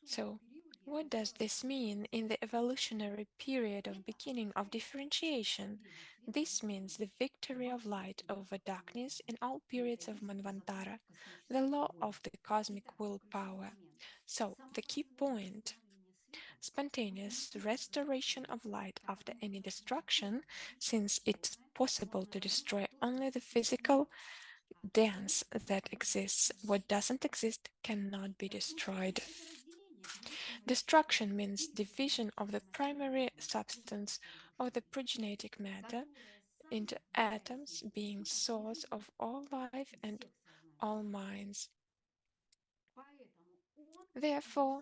So, what does this mean in the evolutionary period of beginning of differentiation? This means the victory of light over darkness in all periods of Manvantara, the law of the cosmic willpower. So, the key point: spontaneous restoration of light after any destruction, since it's possible to destroy only the physical dance that exists. What doesn't exist cannot be destroyed. Destruction means division of the primary substance of the progenetic matter into atoms, being source of all life and all minds. Therefore,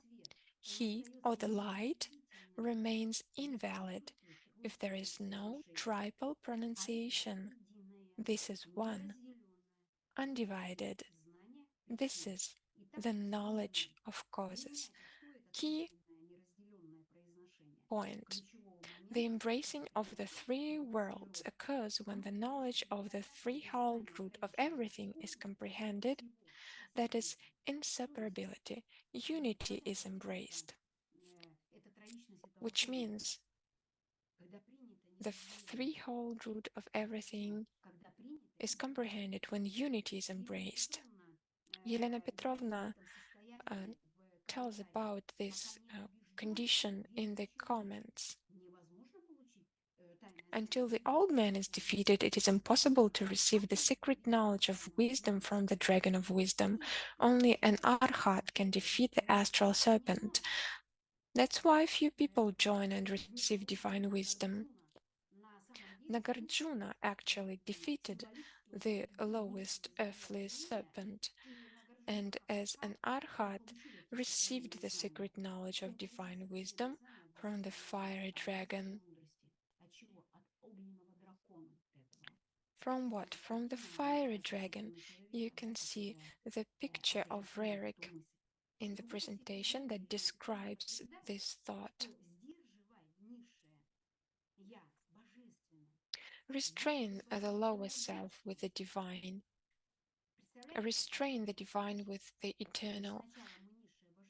he, or the light, remains invalid if there is no triple pronunciation. This is one, undivided. This is the knowledge of causes. Key point: the embracing of the three worlds occurs when the knowledge of the threefold root of everything is comprehended, that is, inseparability, unity is embraced, which means the threefold root of everything is comprehended when unity is embraced. Elena Petrovna tells about this condition in the comments. Until the old man is defeated, it is impossible to receive the secret knowledge of wisdom from the dragon of wisdom. Only an arhat can defeat the astral serpent. That's why few people join and receive divine wisdom. Nagarjuna actually defeated the lowest earthly serpent, and as an arhat received the secret knowledge of divine wisdom from the fiery dragon. From what? From the fiery dragon. You can see the picture of Rerik in the presentation that describes this thought. Restrain the lower self with the divine. Restrain the divine with the eternal.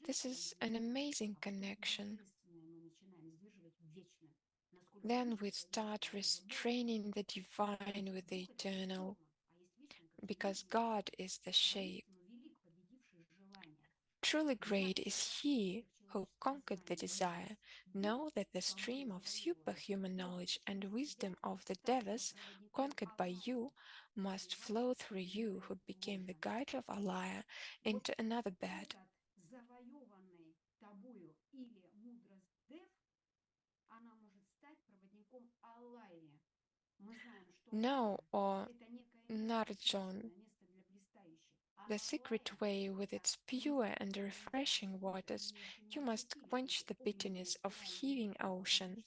This is an amazing connection. Then we start restraining the divine with the eternal, because God is the shape. Truly great is He who conquered the desire. Know that the stream of superhuman knowledge and wisdom of the devas, conquered by you, must flow through you who became the guide of Alaya into another bed. Know, O Narjon, the secret way with its pure and refreshing waters. You must quench the bitterness of heaving ocean,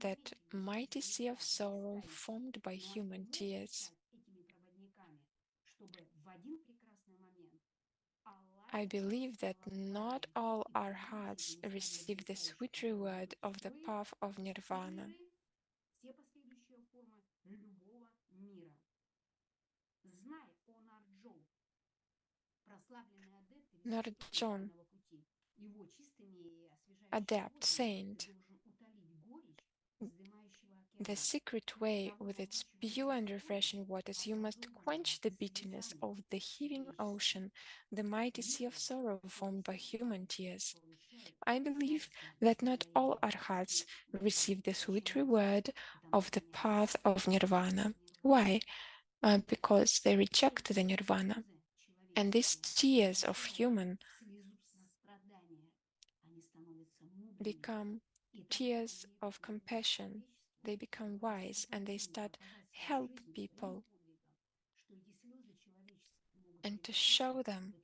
that mighty sea of sorrow formed by human tears. I believe that not all our hearts receive the sweet reward of the path of nirvana. Narjon, adept, saint, the secret way with its pure and refreshing waters, you must quench the bitterness of the heaving ocean, the mighty sea of sorrow formed by human tears. I believe that not all our hearts receive the sweet reward of the path of nirvana. Why? Because they reject the nirvana. And these tears of human become tears of compassion. They become wise and they start help people and to show them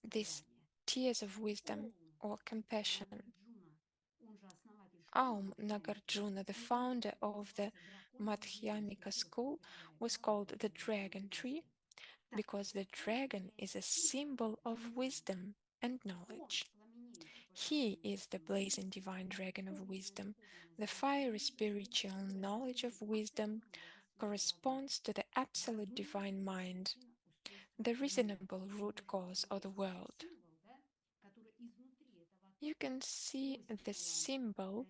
these tears of wisdom or compassion. Aum Nagarjuna, the founder of the Madhyamika school, was called the dragon tree because the dragon is a symbol of wisdom and knowledge. He is the blazing divine dragon of wisdom. The fiery spiritual knowledge of wisdom corresponds to the absolute divine mind, the reasonable root cause of the world. You can see the symbol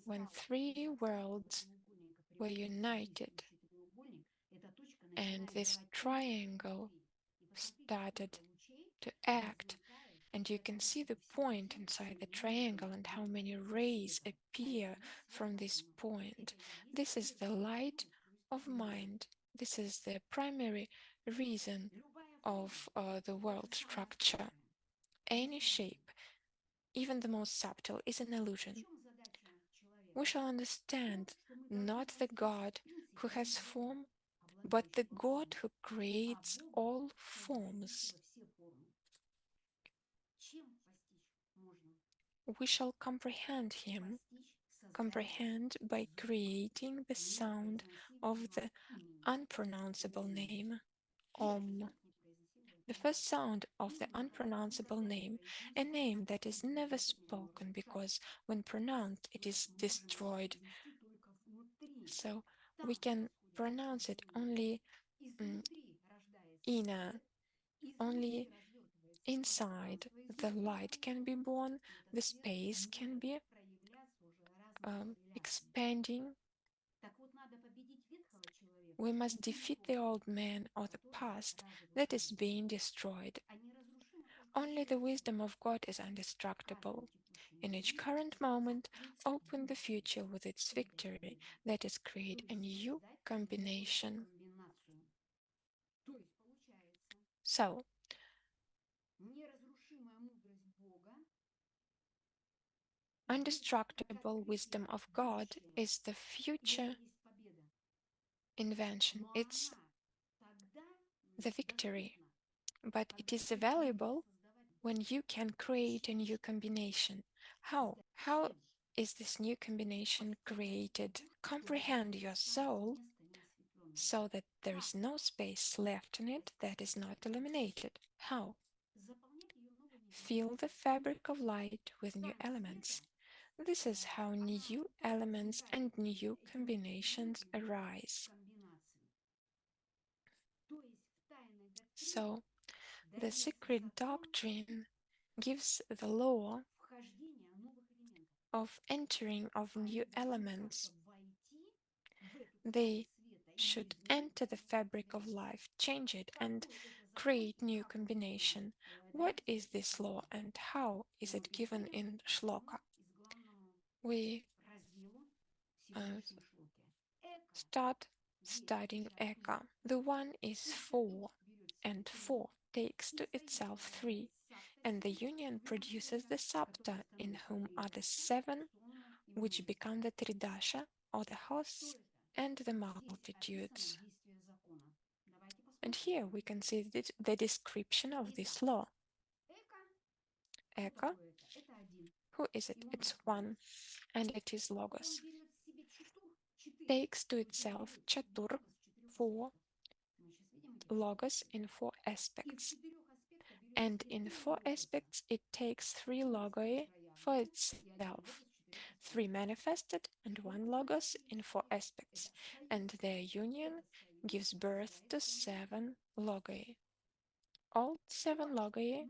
when three worlds were united and this triangle started to act, and you can see the point inside the triangle and how many rays appear from this point. This is the light of mind. This is the primary reason of the world structure. Any shape, even the most subtle, is an illusion. We shall understand not the God who has form, but the God who creates all forms. We shall comprehend him, comprehend by creating the sound of the unpronounceable name, Om. The first sound of the unpronounceable name, a name that is never spoken because when pronounced it is destroyed. So we can pronounce it only inner, only inside. The light can be born, the space can be expanding. We must defeat the old man or the past that is being destroyed. Only the wisdom of God is indestructible. In each current moment, open the future with its victory, that is, create a new combination. So, indestructible wisdom of God is the future invention. It's the victory, but it is available when you can create a new combination. How? How is this new combination created? Comprehend your soul so that there is no space left in it that is not illuminated. How? Fill the fabric of light with new elements. This is how new elements and new combinations arise. So, the Secret Doctrine gives the law of entering of new elements. They should enter the fabric of life, change it, and create new combination. What is this law and how is it given in Sloka? We start studying Eka. The one is 4, and 4 takes to itself 3, and the union produces the Sapta, in whom are the 7, which become the Tridasa, or the hosts, and the multitudes. And here we can see the description of this law. Eka, who is it? It's 1, and it is Logos. Takes to itself Chatur, 4, Logos in 4 aspects. And in 4 aspects it takes 3 Logoi for itself. 3 manifested and 1 Logos in 4 aspects, and their union gives birth to 7 Logoi. All 7 Logoi.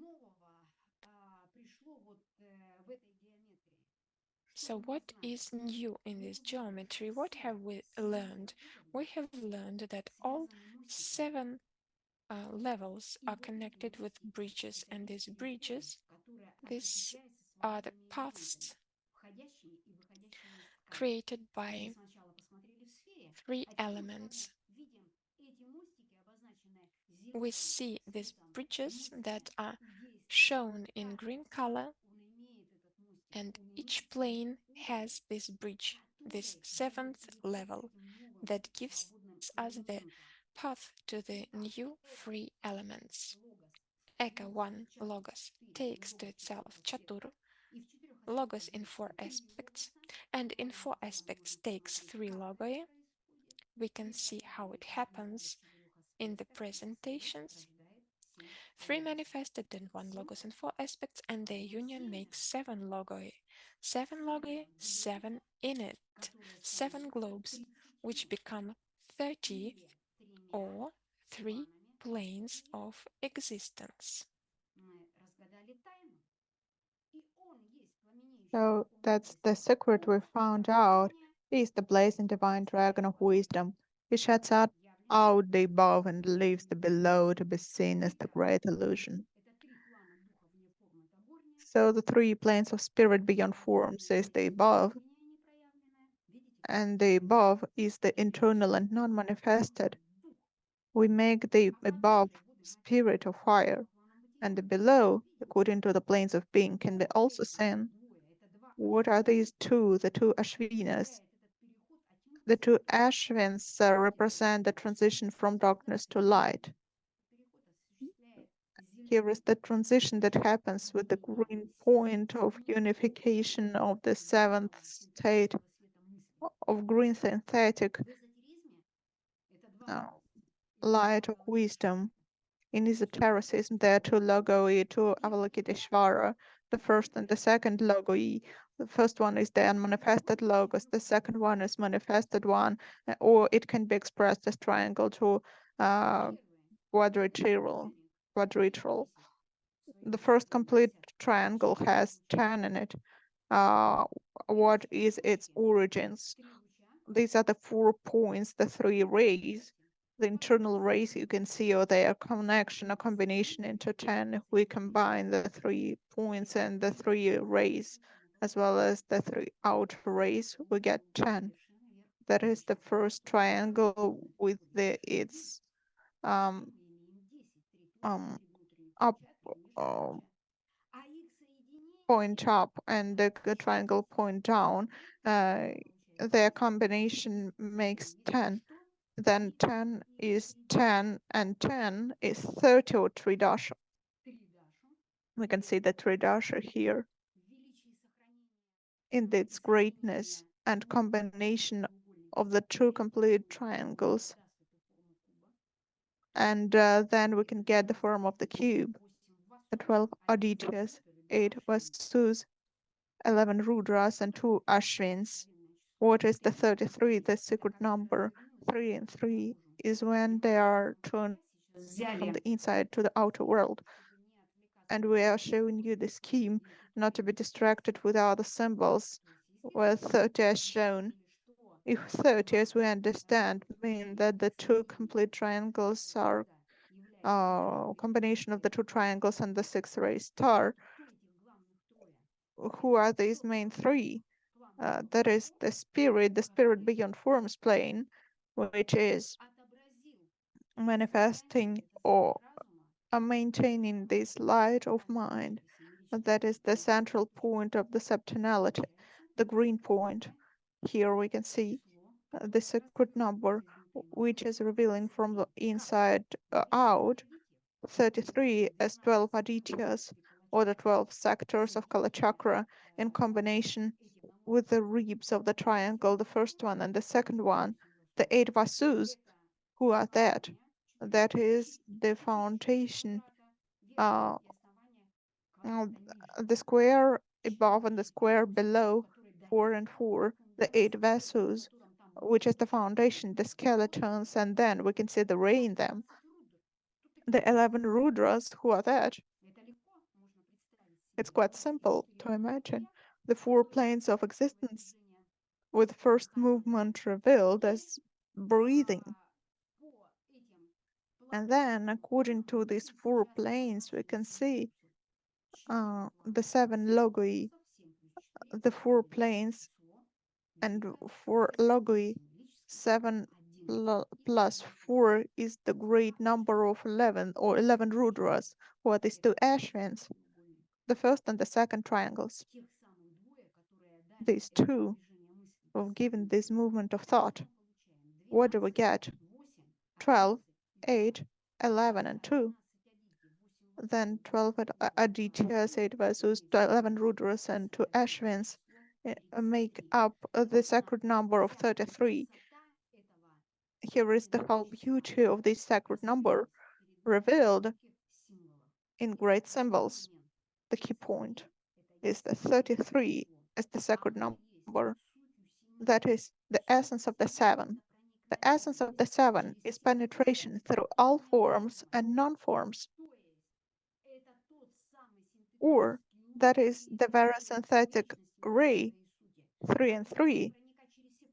So what is new in this geometry? What have we learned? We have learned that all 7 levels are connected with bridges, and these bridges, these are the paths created by 3 elements. We see these bridges that are shown in green color, and each plane has this bridge, this 7th level, that gives us the path to the new 3 elements. Eka 1 Logos takes to itself Chatur, Logos in 4 aspects, and in 4 aspects takes 3 Logoi. We can see how it happens in the presentations. 3 manifested and 1 Logos in 4 aspects, and their union makes 7 Logoi. 7 Logoi, 7 in it, 7 globes, which become 30 or 3 planes of existence. So that's the secret we found out. He is the blazing divine dragon of wisdom. He shuts out the above and leaves the below to be seen as the great illusion. So the 3 planes of spirit beyond form says the above, and the above is the internal and non-manifested. We make the above spirit of fire, and the below, according to the planes of being, can be also seen. What are these 2, the 2 Ashvinas? The 2 Ashvins represent the transition from darkness to light. Here is the transition that happens with the green point of unification of the 7th state of green synthetic light of wisdom. In esotericism, there are 2 logoi, 2 Avalokiteshvara, the first and the second logoi. The first one is the unmanifested logos, the second one is manifested one, or it can be expressed as triangle to quadrilateral. The first complete triangle has 10 in it. What is its origins? These are the 4 points, the 3 rays. The internal rays you can see are their connection, a combination into 10. If we combine the 3 points and the 3 rays, as well as the 3 outer rays, we get 10. That is the first triangle with its up point up and the triangle point down. Their combination makes 10. Then 10 is 10 and 10 is 30 or Tridasa. We can see the Tridasa here in its greatness and combination of the 2 complete triangles. And then we can get the form of the cube. The 12 Adityas, 8 Vasus, 11 Rudras and 2 Ashwins. What is the 33, the secret number? 3 and 3 is when they are turned from the inside to the outer world. And we are showing you the scheme not to be distracted with other symbols, where 30 is shown. If 30, as we understand, mean that the two complete triangles are a combination of the two triangles and the sixth ray star, who are these main three? That is the spirit beyond forms plane, which is manifesting or maintaining this light of mind. That is the central point of the septonality, the green point. Here we can see the secret number, which is revealing from the inside out 33 as 12 adityas, or the 12 sectors of Kala Chakra, in combination with the ribs of the triangle, the first one and the second one, the 8 vasus, who are that? That is the foundation, the square above and the square below, 4 and 4, the 8 vasus, which is the foundation, the skeletons, and then we can see the ray in them. The 11 Rudras, who are that? It's quite simple to imagine. The 4 planes of existence, with first movement revealed as breathing. And then, according to these 4 planes, we can see the 7 logoi, the 4 planes, and 4 logoi, 7 plus 4 is the great number of 11, or 11 Rudras, who are these 2 Ashwins, the first and the second triangles. These 2 have given this movement of thought. What do we get? 12, 8, 11, and 2. Then 12 adityas, 8 vasus, 11 Rudras, and 2 Ashwins make up the sacred number of 33. Here is the whole beauty of this sacred number, revealed in great symbols. The key point is the 33 as the sacred number. That is the essence of the 7. The essence of the 7 is penetration through all forms and non-forms. Or that is the very synthetic ray, 3 and 3,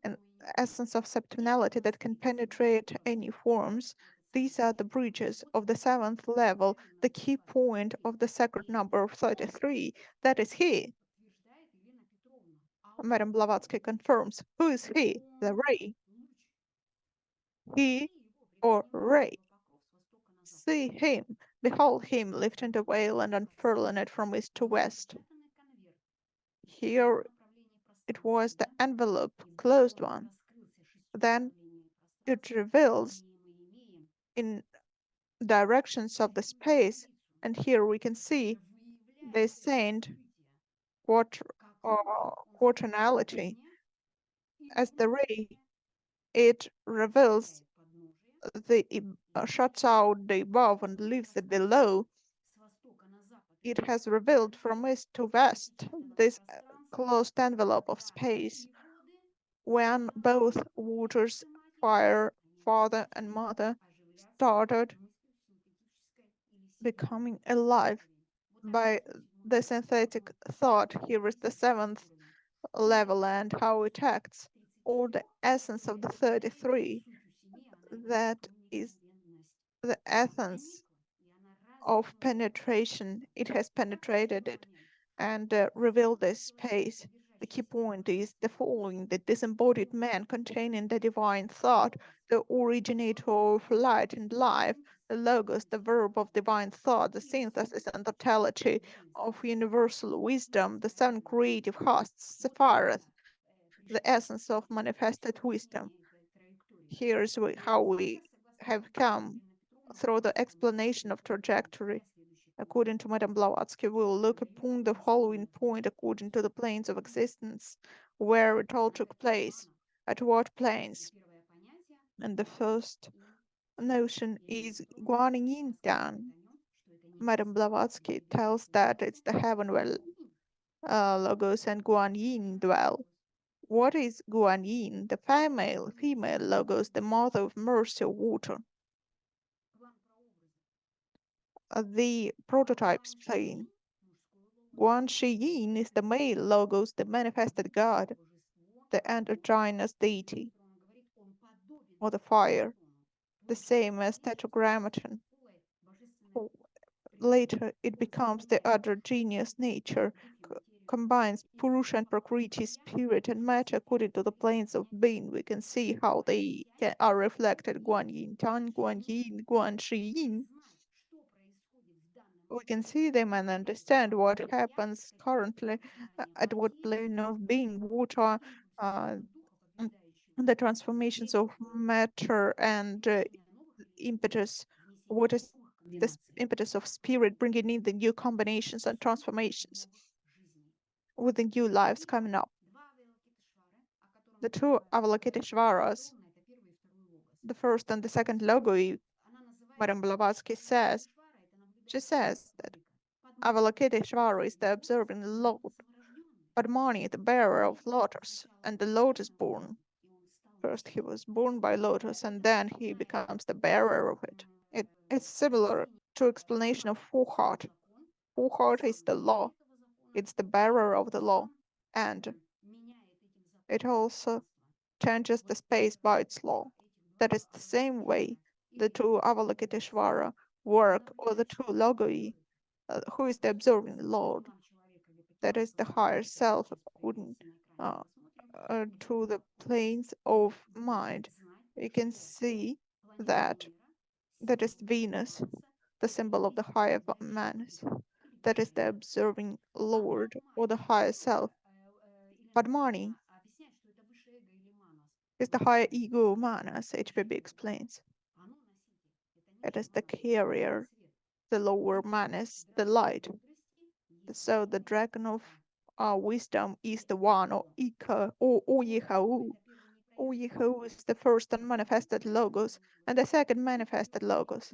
an essence of septonality that can penetrate any forms. These are the bridges of the 7th level, the key point of the sacred number of 33. That is he. Madam Blavatsky confirms. Who is he? The ray. He or ray. See him, behold him lifting the veil and unfurling it from east to west. Here it was the envelope, closed one. Then it reveals in directions of the space, and here we can see the saint quaternality. As the ray, it reveals shuts out the above and leaves the below. It has revealed from east to west this closed envelope of space, when both waters, fire, father and mother, started becoming alive by the synthetic thought. Here is the 7th level and how it acts, or the essence of the 33. That is the essence of penetration. It has penetrated it and revealed this space. The key point is the following: the disembodied man containing the divine thought, the originator of light and life, the logos, the verb of divine thought, the synthesis and totality of universal wisdom, the 7 creative hosts, Sephiroth, the essence of manifested wisdom. Here's how we have come through the explanation of trajectory. According to Madame Blavatsky, we will look upon the following point according to the planes of existence, where it all took place, at what planes. And the first notion is Guan Yin Tian. Madame Blavatsky tells that it's the heaven where logos and Guan Yin dwell. What is Guan Yin? The female logos, the mother of mercy of water. The prototypes plane. Guan Shi Yin is the male logos, the manifested God, the androgynous deity, or the fire, the same as tetragrammaton. Later, it becomes the androgynous nature, combines Purusha and Prakriti, spirit and matter according to the planes of being. We can see how they are reflected. Guan Yin Tan, Guan Yin, Guan Shi Yin. We can see them and understand what happens currently at what plane of being, water, the transformations of matter and impetus, what is the impetus of spirit bringing in the new combinations and transformations with the new lives coming up. The two Avalokiteshvaras, the first and the second logo, Madame Blavatsky says, she says that Avalokiteshvara is the observing Lord, Padmani the bearer of lotus, and the lotus born. First he was born by lotus and then he becomes the bearer of it. It's similar to explanation of four-heart. Four-heart is the law. It's the bearer of the law. And it also changes the space by its law. That is the same way the two Avalokiteshvara work, or the two logoi, who is the observing Lord. That is the higher self according to the planes of mind. We can see that that is Venus, the symbol of the higher manas. That is the observing Lord, or the higher self. Padmani is the higher ego manas, HPB explains. It is the carrier, the lower manas, the light. So the dragon of wisdom is the one, or Ika, or Oeaohoo. Oeaohoo is the first unmanifested logos, and the second manifested logos,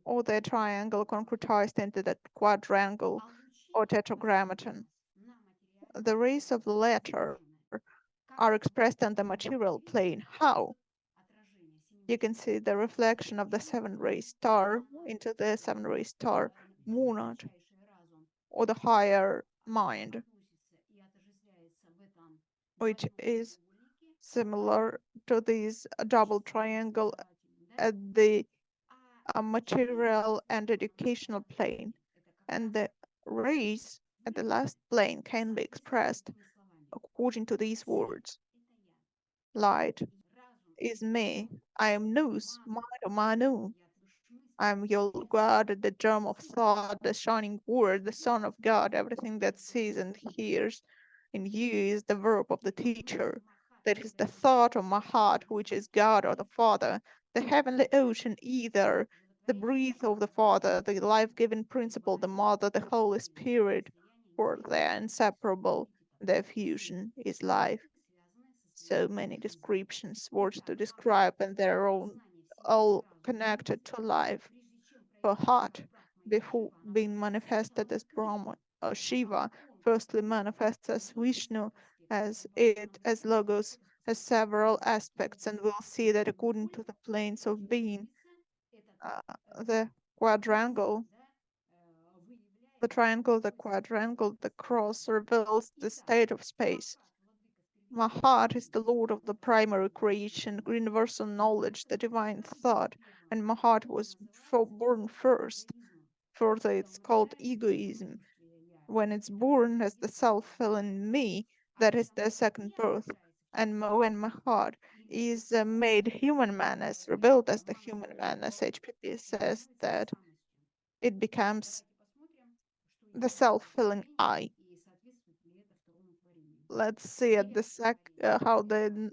or the triangle concretized into the quadrangle or tetragrammaton. The rays of the latter are expressed on the material plane. How? You can see the reflection of the seven-ray star into the seven-ray star monad, or the higher mind, which is similar to this double triangle at the material and educational plane. And the rays at the last plane can be expressed according to these words. Light is me. I am Nous, mind of Manu. I am your God, the germ of thought, the shining word, the Son of God. Everything that sees and hears in you is the verb of the teacher. That is the thought of my heart, which is God or the Father, the heavenly ocean either, the breath of the Father, the life-giving principle, the Mother, the Holy Spirit, for they are inseparable. Their fusion is life. So many descriptions, words to describe, and their own, all connected to life. For heart, before being manifested as Brahma or Shiva, firstly manifests as Vishnu, as Logos, has several aspects, and we'll see that according to the planes of being, the quadrangle, the triangle, the quadrangle, the cross reveals the state of space. Mahat is the Lord of the primary creation, universal knowledge, the divine thought, and Mahat was born first. Further, it's called egoism. When it's born as the self-filling me, that is the second birth. And when Mahat is made human manas, revealed as the human manas, HPP says that it becomes the self-filling I. Let's see at the how the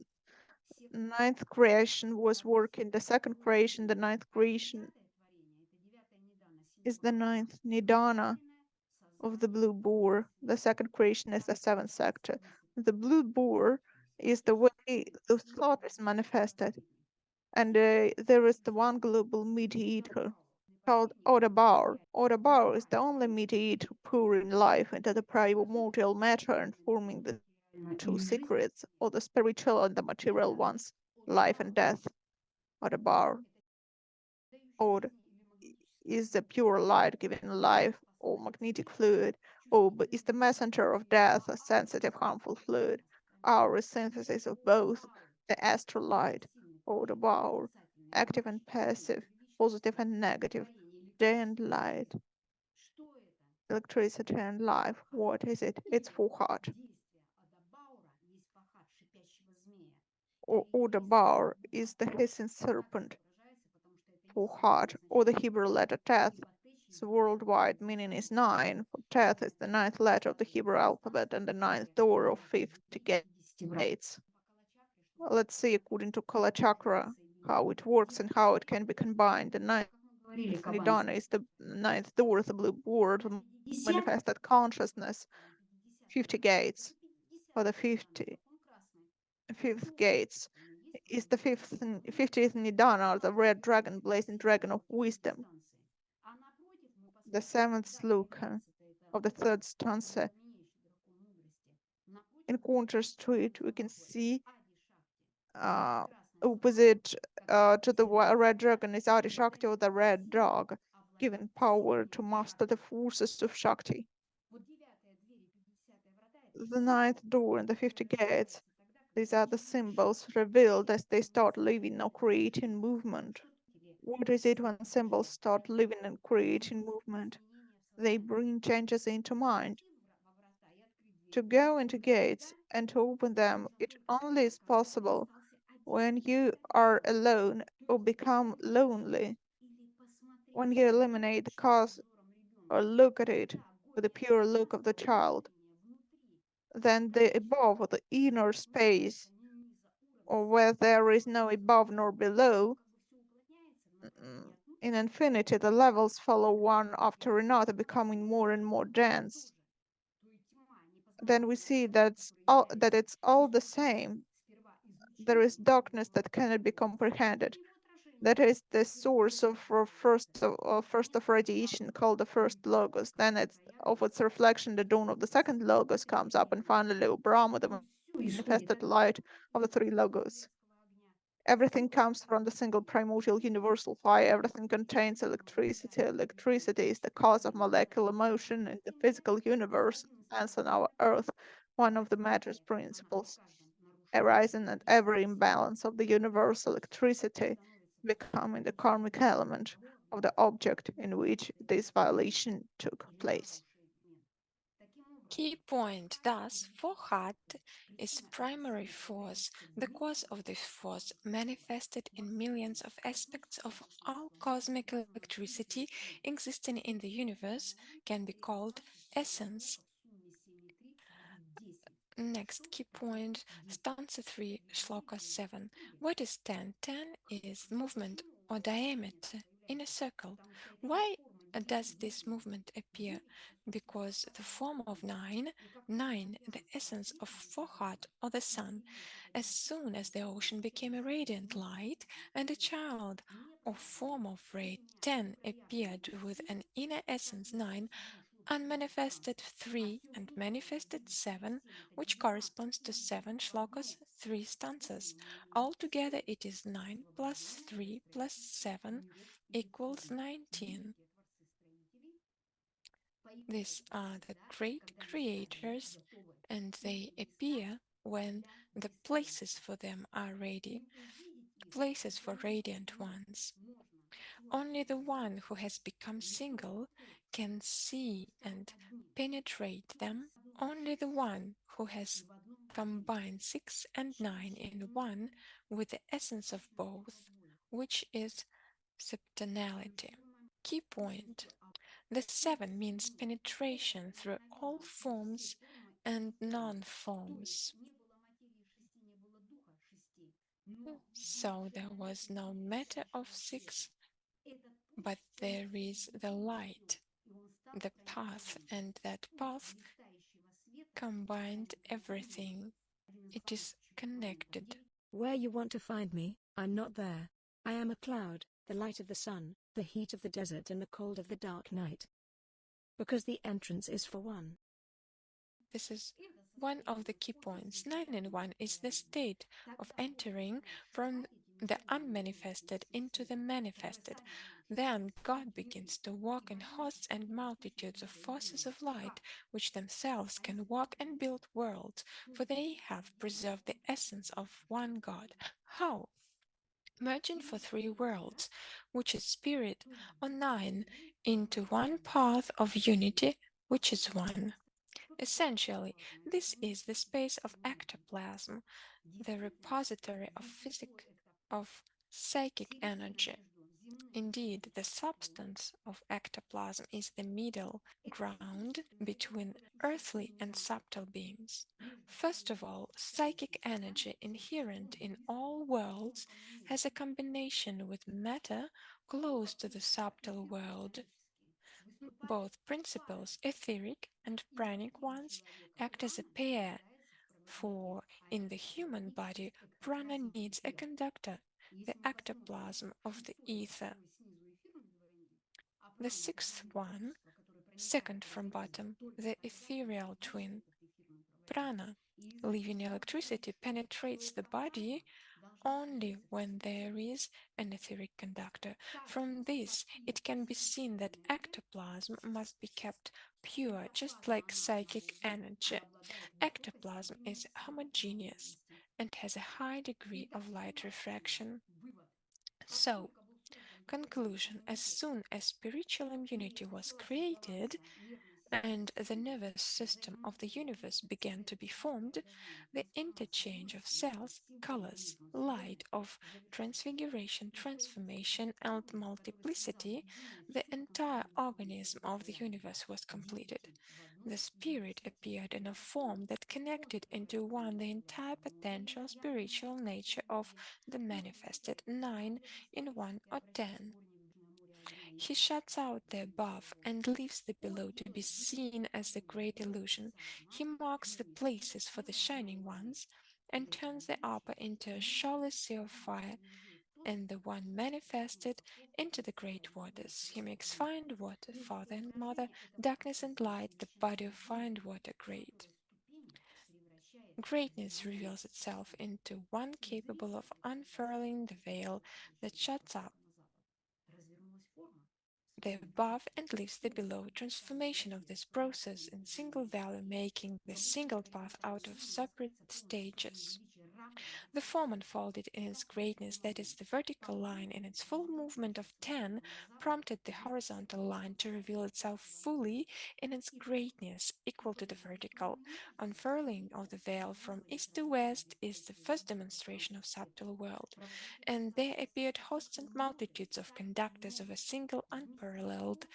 ninth creation was working. The second creation, the ninth creation is the ninth nidana of the blue boar. The second creation is the seventh sector. The blue boar is the way the thought is manifested. And there is the one global mediator, called Oeaohoo. Oeaohoo is the only mediator pouring life into the primordial matter and forming the two secrets, or the spiritual and the material ones, life and death. Oeaohoo. Od is the pure light giving life, or magnetic fluid. Ob is the messenger of death, a sensitive, harmful fluid. Our is synthesis of both, the astral light, Oeaohoo, active and passive, positive and negative, day and light, electricity and life. What is it? It's Fuhat. Oeaohoo is the hissing serpent. Fuhat, or the Hebrew letter Teth. Its worldwide meaning is 9. For Teth is the 9th letter of the Hebrew alphabet and the 9th door of 50 gates. Let's see, according to Kala Chakra, how it works and how it can be combined. The 9th Nidana is the 9th door, the blue board, manifested consciousness. 50 gates, or the 55th gates, is the 50th Nidana, or the red dragon, blazing dragon of wisdom. The 7th Sloka of the 3rd Stanza. In contrast to it, we can see opposite to the red dragon is Adi Shakti, or the red dog, giving power to master the forces of Shakti. The 9th door and the 50 gates, these are the symbols revealed as they start living or creating movement. What is it when symbols start living and creating movement? They bring changes into mind. To go into gates and to open them, it only is possible when you are alone or become lonely. When you eliminate the cause or look at it with the pure look of the child, then the above, or the inner space, or where there is no above nor below, in infinity, the levels follow one after another, becoming more and more dense. Then we see that it's all the same. There is darkness that cannot be comprehended. That is the source of first of radiation, called the first logos. Then of its reflection, the dawn of the second logos comes up, and finally Brahma, the manifested light of the 3 logos. Everything comes from the single primordial universal fire. Everything contains electricity. Electricity is the cause of molecular motion in the physical universe, and on our Earth, one of the matter's principles. Arising at every imbalance of the universal electricity, becoming the karmic element of the object in which this violation took place. Key point. Thus, Fuhat is primary force. The cause of this force, manifested in millions of aspects of all cosmic electricity existing in the universe, can be called essence. Next key point, stanza 3, shloka 7. What is 10? 10 is movement or diameter in a circle. Why does this movement appear? Because the form of 9, the essence of Fuhat, or the sun, as soon as the ocean became a radiant light, and a child or form of ray 10 appeared with an inner essence 9, unmanifested 3 and manifested 7, which corresponds to 7 shlokas, 3 stanzas. Altogether it is 9 plus 3 plus 7 equals 19. These are the great creators, and they appear when the places for them are ready, places for radiant ones. Only the one who has become single can see and penetrate them. Only the one who has combined 6 and 9 in one with the essence of both, which is subtonality. Key point. The 7 means penetration through all forms and non-forms. So there was no matter of 6, but there is the light, the path, and that path combined everything. It is connected. Where you want to find me, I'm not there. I am a cloud. the light of the sun, the heat of the desert and the cold of the dark night. Because the entrance is for one. This is one of the key points. 9 and 1 is the state of entering from the unmanifested into the manifested. Then God begins to walk in hosts and multitudes of forces of light, which themselves can walk and build worlds, for they have preserved the essence of one God. How? Merging for 3 worlds, which is spirit, or 9, into one path of unity, which is one. Essentially, this is the space of ectoplasm, the repository of psychic energy. Indeed, the substance of ectoplasm is the middle ground between earthly and subtle beings. First of all, psychic energy inherent in all worlds has a combination with matter close to the subtle world. Both principles, etheric and pranic ones, act as a pair, for in the human body, prana needs a conductor, the ectoplasm of the ether. The sixth one, second from bottom, the ethereal twin. Prana, living electricity, penetrates the body only when there is an etheric conductor. From this, it can be seen that ectoplasm must be kept pure, just like psychic energy. Ectoplasm is homogeneous and has a high degree of light refraction. So, conclusion, as soon as spiritual immunity was created, and the nervous system of the universe began to be formed, the interchange of cells, colors, light, of transfiguration, transformation, and multiplicity, the entire organism of the universe was completed. The spirit appeared in a form that connected into one the entire potential spiritual nature of the manifested 9 in 1 or 10. He shuts out the above and leaves the below to be seen as the great illusion. He marks the places for the shining ones and turns the upper into a shoreless sea of fire, and the one manifested into the great waters. He makes fire and water, father and mother, darkness and light, the body of fire and water great. Greatness reveals itself into one capable of unfurling the veil that shuts up the above and leaves the below. Transformation of this process in single value, making the single path out of separate stages. The form unfolded in its greatness, that is, the vertical line in its full movement of 10, prompted the horizontal line to reveal itself fully in its greatness, equal to the vertical. Unfurling of the veil from east to west is the first demonstration of subtle world, and there appeared hosts and multitudes of conductors of a single unparalleled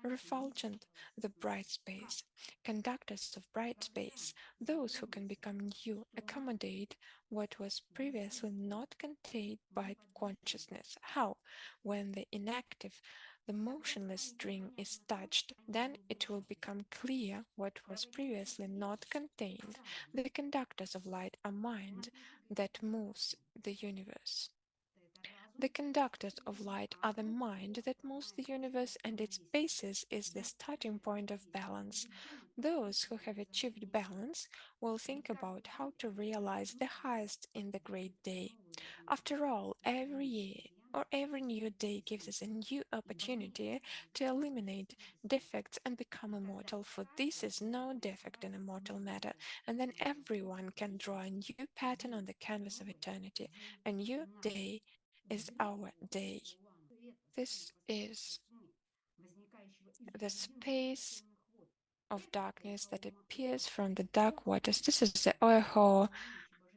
refulgent, the bright space, conductors of bright space, those who can become new, accommodate what was previously not contained by consciousness. How? When the inactive, the motionless string is touched, then it will become clear what was previously not contained. The conductors of light are mind that moves the universe. The conductors of light are the mind that moves the universe, and its basis is the starting point of balance. Those who have achieved balance will think about how to realize the highest in the great day. After all, every year or every new day gives us a new opportunity to eliminate defects and become immortal, for this is no defect in immortal matter, and then everyone can draw a new pattern on the canvas of eternity. A new day is our day. This is the space of darkness that appears from the dark waters. This is the Oeaohoo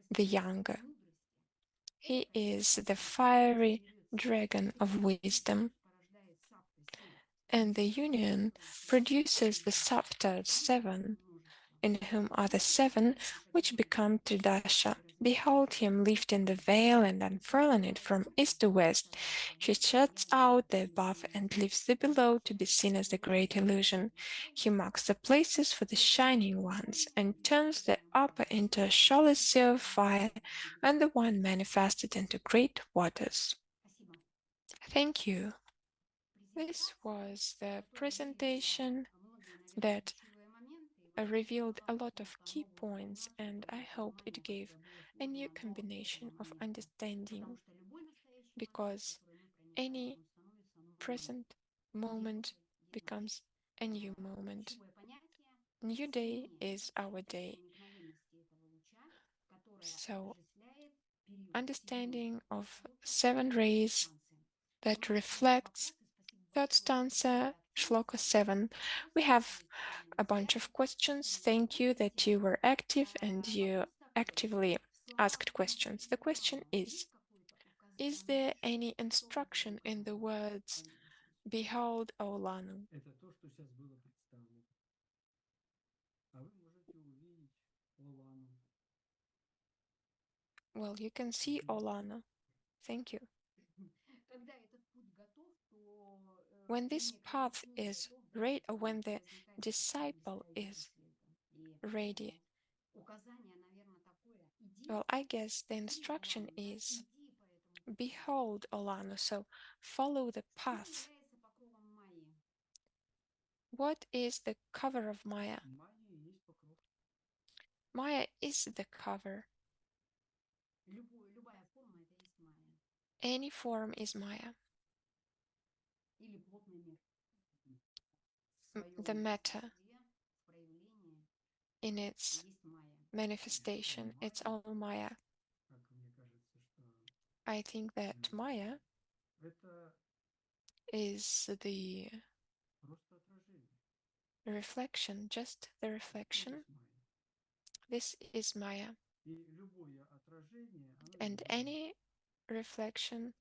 the Younger. He is the fiery dragon of wisdom, and the union produces the Sapta 7, in whom are the 7 which become Tridasa. Behold him lifting the veil and unfurling it from east to west. He shuts out the above and leaves the below to be seen as the great illusion. He marks the places for the shining ones and turns the upper into a shoreless sea of fire and the one manifested into great waters. Thank you. This was the presentation that revealed a lot of key points, and I hope it gave a new combination of understanding, because any present moment becomes a new moment. New day is our day. So, understanding of 7 rays that reflects third stanza, Shloka 7. We have a bunch of questions. Thank you that you were active and you actively asked questions. The question is there any instruction in the words Behold, O Lanoo? Это то, что сейчас было представлено. А вы можете увидеть Олану. Well, you can see O Lanoo. Thank you. When this path is ready, or when the disciple is ready, well, I guess the instruction is Behold, O Lanoo, so follow the path. What is the cover of Maya? Майя и есть покров. Maya is the cover. Любая форма это есть майя. Any form is Maya. Или плотный мир. The matter В проявлении in its есть майя. manifestation, it's all Maya. Как мне кажется, что I think that Maya это is the просто отражение. reflection, just the Что reflection. есть Майя? This is Maya. И любое отражение, оно And есть Майя. any reflection,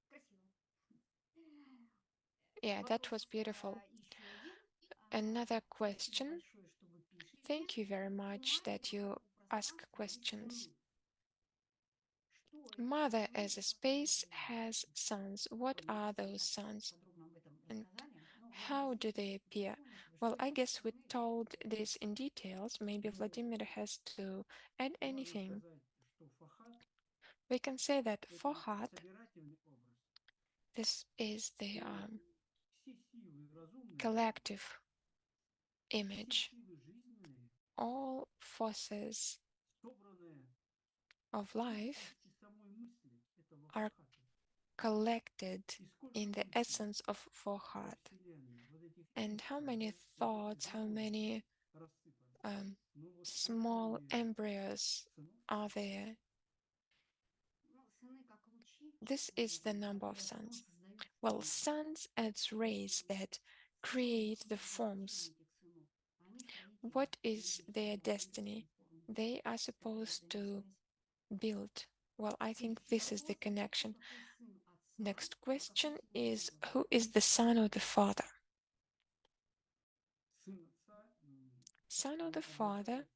Красиво. yeah, that was beautiful. Еще один. Another Спасибо question. большое, что вы пишете. Thank you very much that you ask questions. Mother as a space has sons. What are those sons? And how do they appear? Well, I guess we told this in details. Maybe Vladimir has to add Важно anything. сказать, что фахат We can say that это Fohat, собирательный образ. this is the Все силы разумные, collective все image. силы жизненные, All forces собранные of в life сущности самой мысли этого are фахата. collected И сколько in the мыслей essence of во Fohat. Вселенной, вот этих And how many искр, thoughts, how many рассыпаны. Ну вот small сколько embryos сынов are there? This is the number of suns. Well, suns as rays that create the forms. What is their destiny? They are supposed to build. Well, I think this is the connection. Next question is, who is the son of the father? сын отца Son of the father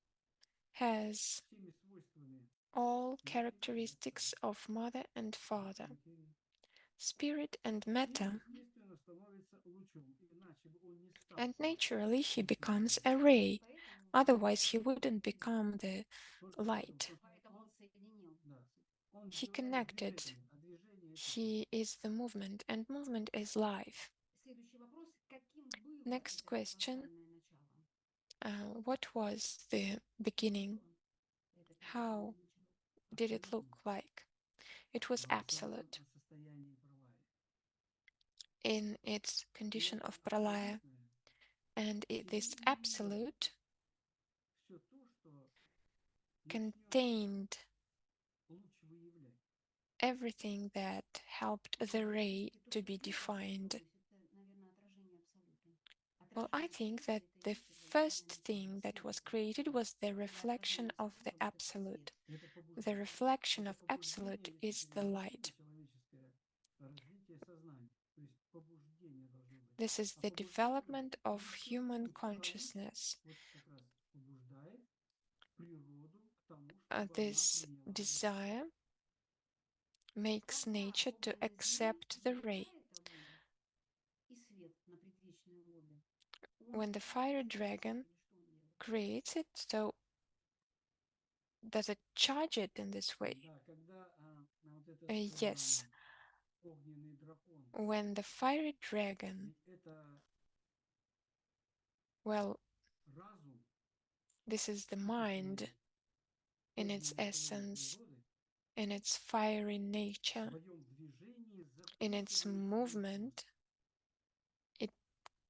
has всеми свойствами all characteristics of mother and father. материи. Spirit and И, matter, естественно, становится лучом, иначе бы он не стал. and naturally he becomes a ray. Otherwise, he wouldn't become the Только light. Поэтому он соединил. да, он He живое connected. движение, а движение это He is the movement, and movement is life. Следующий вопрос. Каким было Next это question. первозданное начало? What was the beginning? Это How первозданное начало. did it look like? It was absolute о состоянии пралая. in its condition И of это pralaya, абсолютное and this absolute все то, что начнет contained луч выявлять. everything that helped the ray to be defined. Это, наверное, отражение абсолюта. Well, I think that the first thing that was created was the reflection of the absolute. Это The reflection of absolute is the light. человеческое развитие сознания. То есть побуждение должно быть. This is the development of human consciousness. Вот как раз побуждает природу к тому, чтобы она This приняла desire makes nature to accept the ray. И свет на предвечной лобе. When the fire dragon creates it, so does it charge it in this way? Да, когда вот этот Yes. огненный дракон, when the fiery dragon, ведь это well, разум this is the сути mind своей, in its огненной своей essence, природы, in its fiery в nature, своем движении in its закусывает свой movement, it хвост.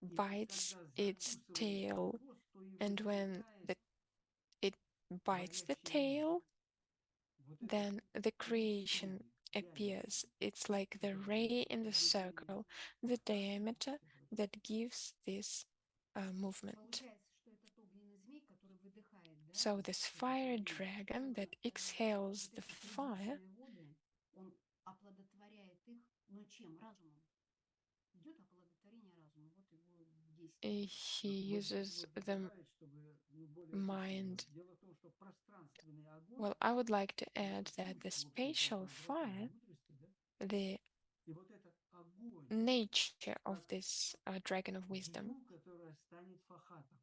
И вот bites когда its закусывает свой tail, хвост, то и and when возникает it bites the творящая мысль. tail, Вот этот then the луч creation крови, appears. пялится, It's like the который ray дает in the движение circle, the фахата, diameter который that gives this movement. Получается, что этот огненный змей, который выдыхает, да, So this это fire огонь, dragon он, that exhales вот the эти fire, предвечные воды, он оплодотворяет их, но чем? Разумом. Идет оплодотворение разума, вот его действие. he uses вот the добавить, чтобы более mind. эффективно. Дело в том, что пространственный огонь, Well, I would like to вот add этот that луч, the в общем-то, spatial этого дракона fire, мудрости, да, the и вот этот огонь, nature of как this dragon of wisdom, дью, которая станет фахатом.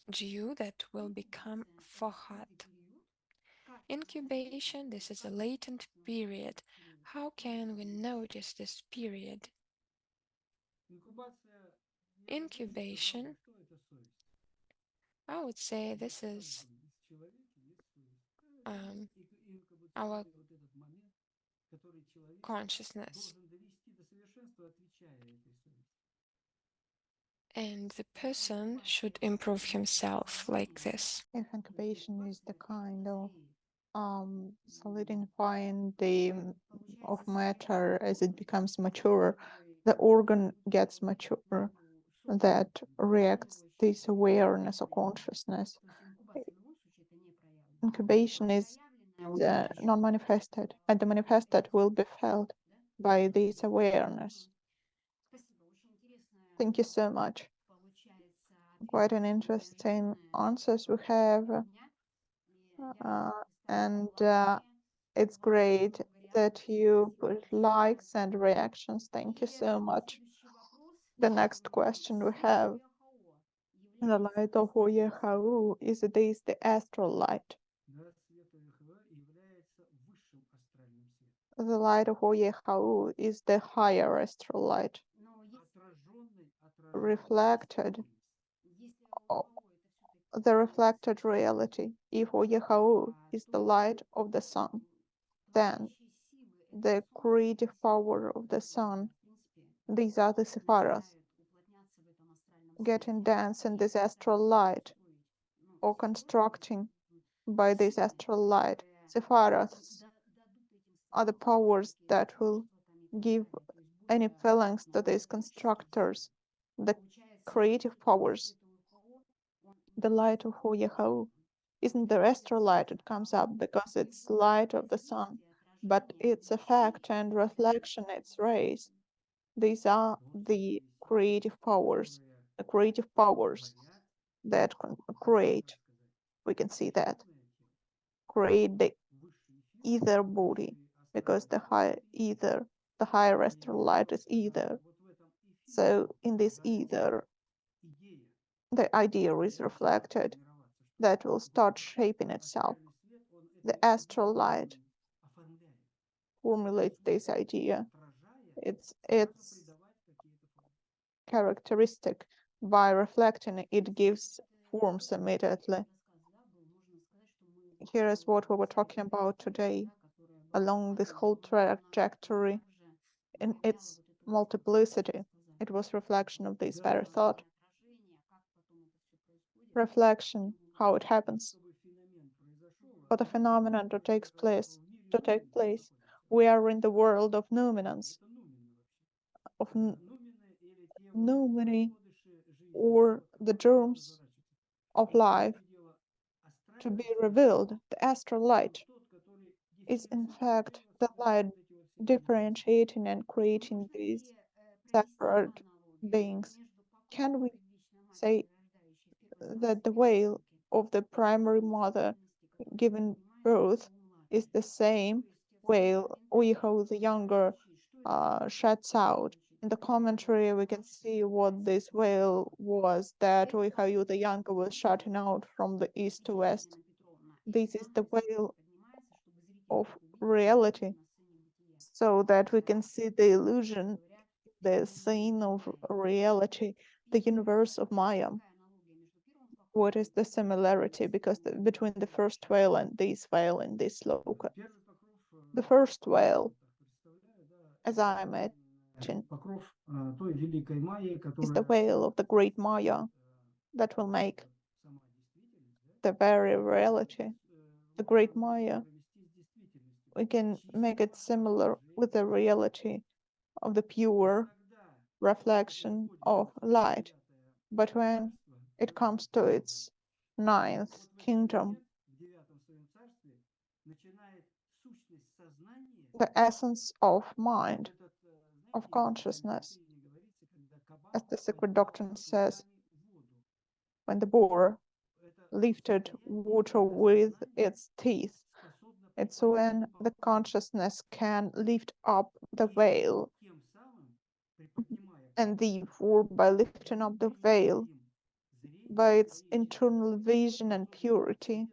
dew that will become Инкубация – это fahat. скрытый период. Как это Incubation, this is a latent period. How can we notice this period? Инкубация, я бы больше сказал бы, Incubation, что это совесть. I would say Вот this в is каждом из человека есть совесть. our Инкубационный вот этот момент, который человек consciousness, должен довести до совершенства, отвечая этой совести. and the person should improve himself like this. If incubation is the kind of solidifying the of matter as it becomes mature, the organ gets mature that reacts this awareness or consciousness. То есть инкубация в любом случае это не проявлено. Incubation is non-manifested, and the manifested will be felt by this awareness. Спасибо, очень интересная Thank you so much. получается Quite an interesting answers we have, and it's great that you put likes and reactions. Thank you so much. The next question we have: the light of Oeaohoo, is this the astral light? Да, свет ОХВ является высшим астральным светом. The light of Oeaohoo is the higher astral light, Отраженный reflected, Если the reflected reality. If Oeaohoo is the light of the sun, then the creative power of the sun, these are the sepharas, getting dense in this astral light or constructing by this astral light. Sepharas are the powers that will give any feelings to these constructors, the creative powers. The light of Oeaohoo isn't the astral light, it comes up because it's light of the sun, but its effect and reflection, its rays, these are the creative powers, the creative powers that create, we can see that, create the ether body, because the high ether, the higher astral light is ether. So in this ether, the idea is reflected that will start shaping itself. The astral light formulates this idea. It's characteristic. By reflecting, it gives forms immediately. Here is what we were talking about today. Along this whole trajectory, in its multiplicity, it was reflection of this very thought. Reflection, how it happens. For the phenomenon to take place, we are in the world of noumenons, of noumeni, or the germs of life to be revealed. The astral light is in fact the light differentiating and creating these separate beings. Can we say that the veil of the primary mother giving birth is the same veil Oeaohoo the Younger shuts out? In the commentary, we can see what this veil was that Oeaohoo the Younger was shutting out from the east to west. This is the veil of reality so that we can see the illusion, the scene of reality, the universe of Maya. What is the similarity between the first veil and this veil in this sloka? The first veil, as I imagine, is the veil of the great Maya that will make the very reality, the great Maya. We can make it similar with the reality of the pure reflection of light. But when it comes to its ninth kingdom, the essence of mind, of consciousness, as the Secret Doctrine says, when the boar lifted water with its teeth, it's when the consciousness can lift up the veil, and therefore, by lifting up the veil, by its internal vision and purity,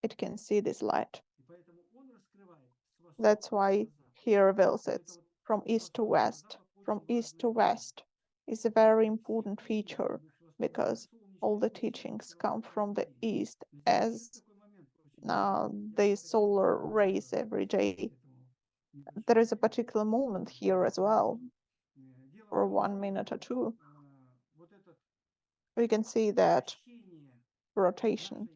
it can see this light. That's why he reveals it from east to west. From east to west is a very important feature, because all the teachings come from the east as the solar rays every day. There is a particular moment here as well, for 1 minute or two. We can see that rotation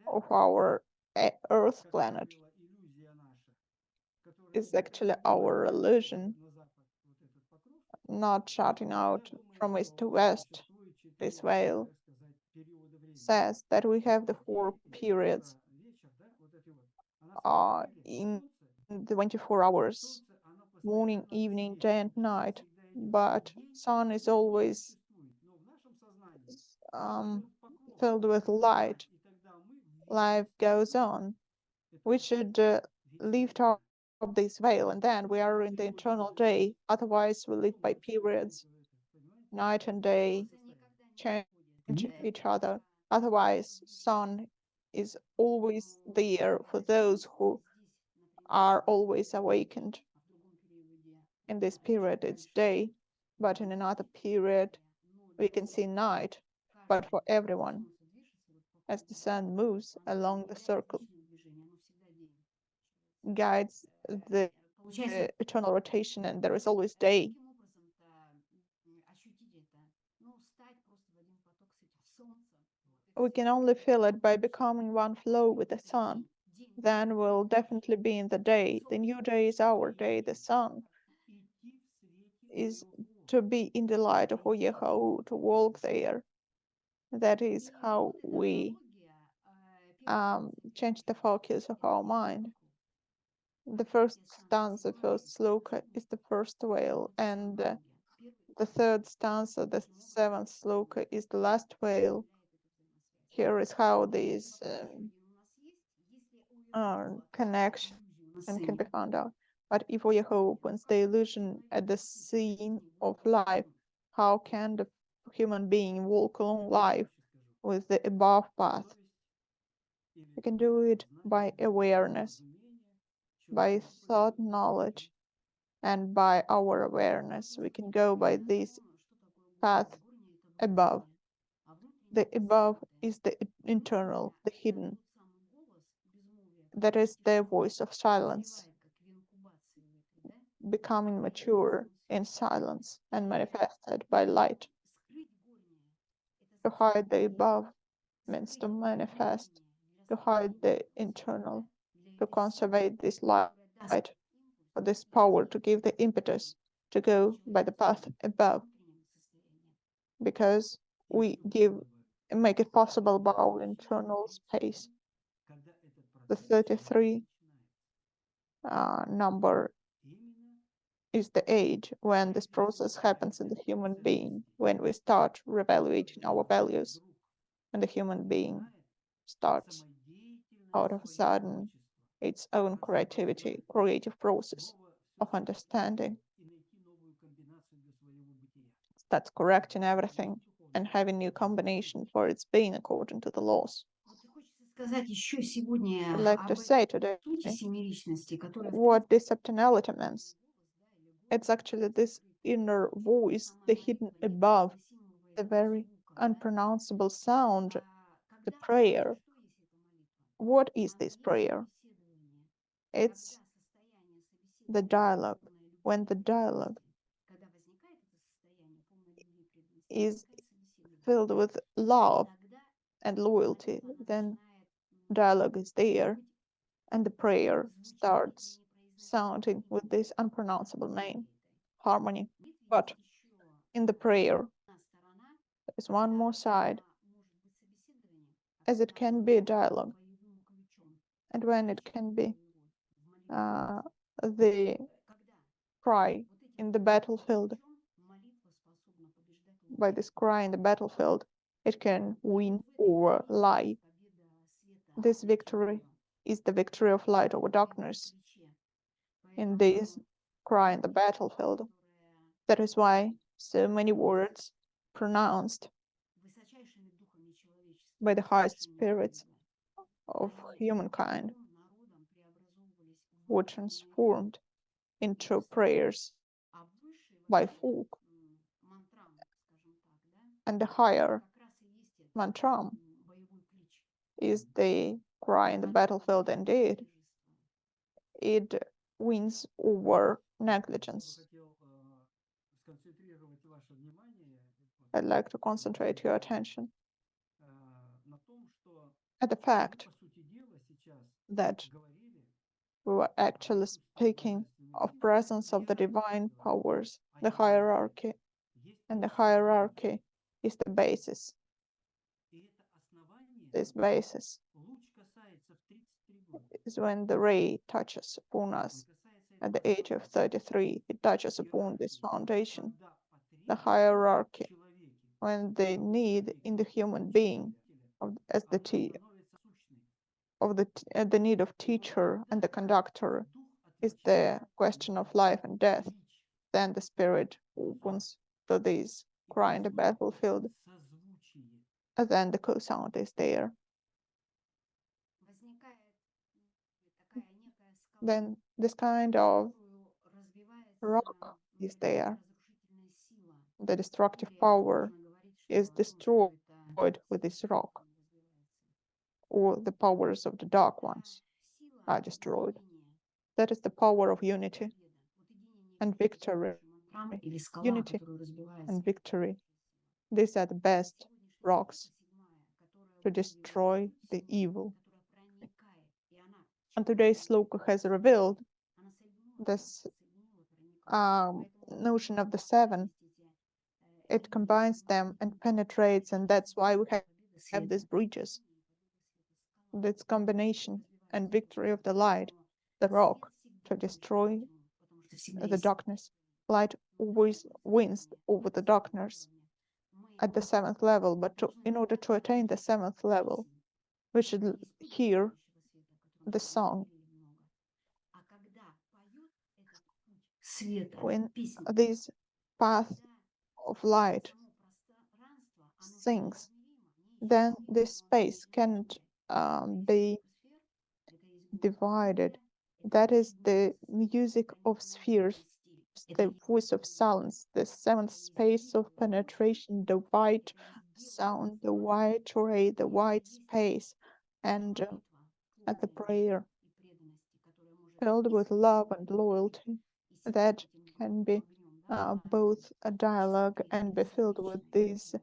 of our Earth planet is actually our illusion, not shutting out from east to west. This veil says that we have the 4 periods in the 24 hours, morning, evening, day and night, but sun is always filled with light. Life goes on. We should lift up this veil, and then we are in the eternal day. Otherwise, we live by periods. Night and day change each other. Otherwise, sun is always there for those who are always awakened. In this period, it's day, but in another period, we can see night. But for everyone, as the sun moves along the circle, guides the eternal rotation, and there is always day. We can only feel it by becoming one flow with the sun. Then we'll definitely be in the day. The new day is our day. The sun is to be in the light of Oeaohoo, to walk there. That is how we change the focus of our mind. The first stanza, first sloka, is the first veil, and the third stanza, the seventh sloka, is the last veil. Here is how this connection can be found out. But if Oeaohoo opens the illusion at the scene of life, how can the human being walk along life with the above path? We can do it by awareness, by thought knowledge, and by our awareness. We can go by this path above. The above is the internal, the hidden. That is the voice of silence, becoming mature in silence and manifested by light. To hide the above means to manifest, to hide the internal, to conserve this light, for this power, to give the impetus to go by the path above, because we make it possible by our internal space. The 33 number is the age when this process happens in the human being, when we start reevaluating our values, and the human being starts out of a sudden its own creative process of understanding. That's correcting everything and having new combination for its being according to the laws. сказать еще сегодня I'd like to об say today сути семеричности, которая в what this septenality means. It's actually this inner voice, the hidden above, the very unpronounceable sound, the prayer. What is this prayer? It's the dialogue. When the dialogue is filled with love and loyalty, then dialogue is there, and the prayer starts sounding with this unpronounceable name, harmony. But in the prayer, there is one more side, as it can be a dialogue, and when it can be the cry in the battlefield. By this cry in the battlefield, it can win over lie. This victory is the victory of light over darkness. In this cry in the battlefield, that is why so many words pronounced by the highest spirits of humankind were transformed into prayers by folk. And the higher mantram is the cry in the battlefield indeed. It wins over negligence. I'd like to concentrate your attention at the fact that we were actually speaking of presence of the divine powers, the hierarchy, and the hierarchy is the basis. This basis is when the ray touches upon us at the age of 33. It touches upon this foundation, the hierarchy, when the need in the human being the need of teacher and the conductor is the question of life and death. Then the spirit opens to this cry in the battlefield, and then the co-sound is there. Then this kind of rock is there. The destructive power is destroyed with this rock, or the powers of the dark ones are destroyed. That is the power of unity and victory. Unity and victory. These are the best rocks to destroy the evil. And today's Sloka has revealed this notion of the seven. It combines them and penetrates, and that's why we have these bridges. This combination and victory of the light, the rock, to destroy the darkness. Light always wins over the darkness at the 7th level, but in order to attain the 7th level, we should hear the song. When this path of light sings, then this space cannot be divided. That is the music of spheres, the voice of silence, the 7th space of penetration, the white sound, the white ray, the white space, and at the prayer filled with love and loyalty that can be both a dialogue and be filled with this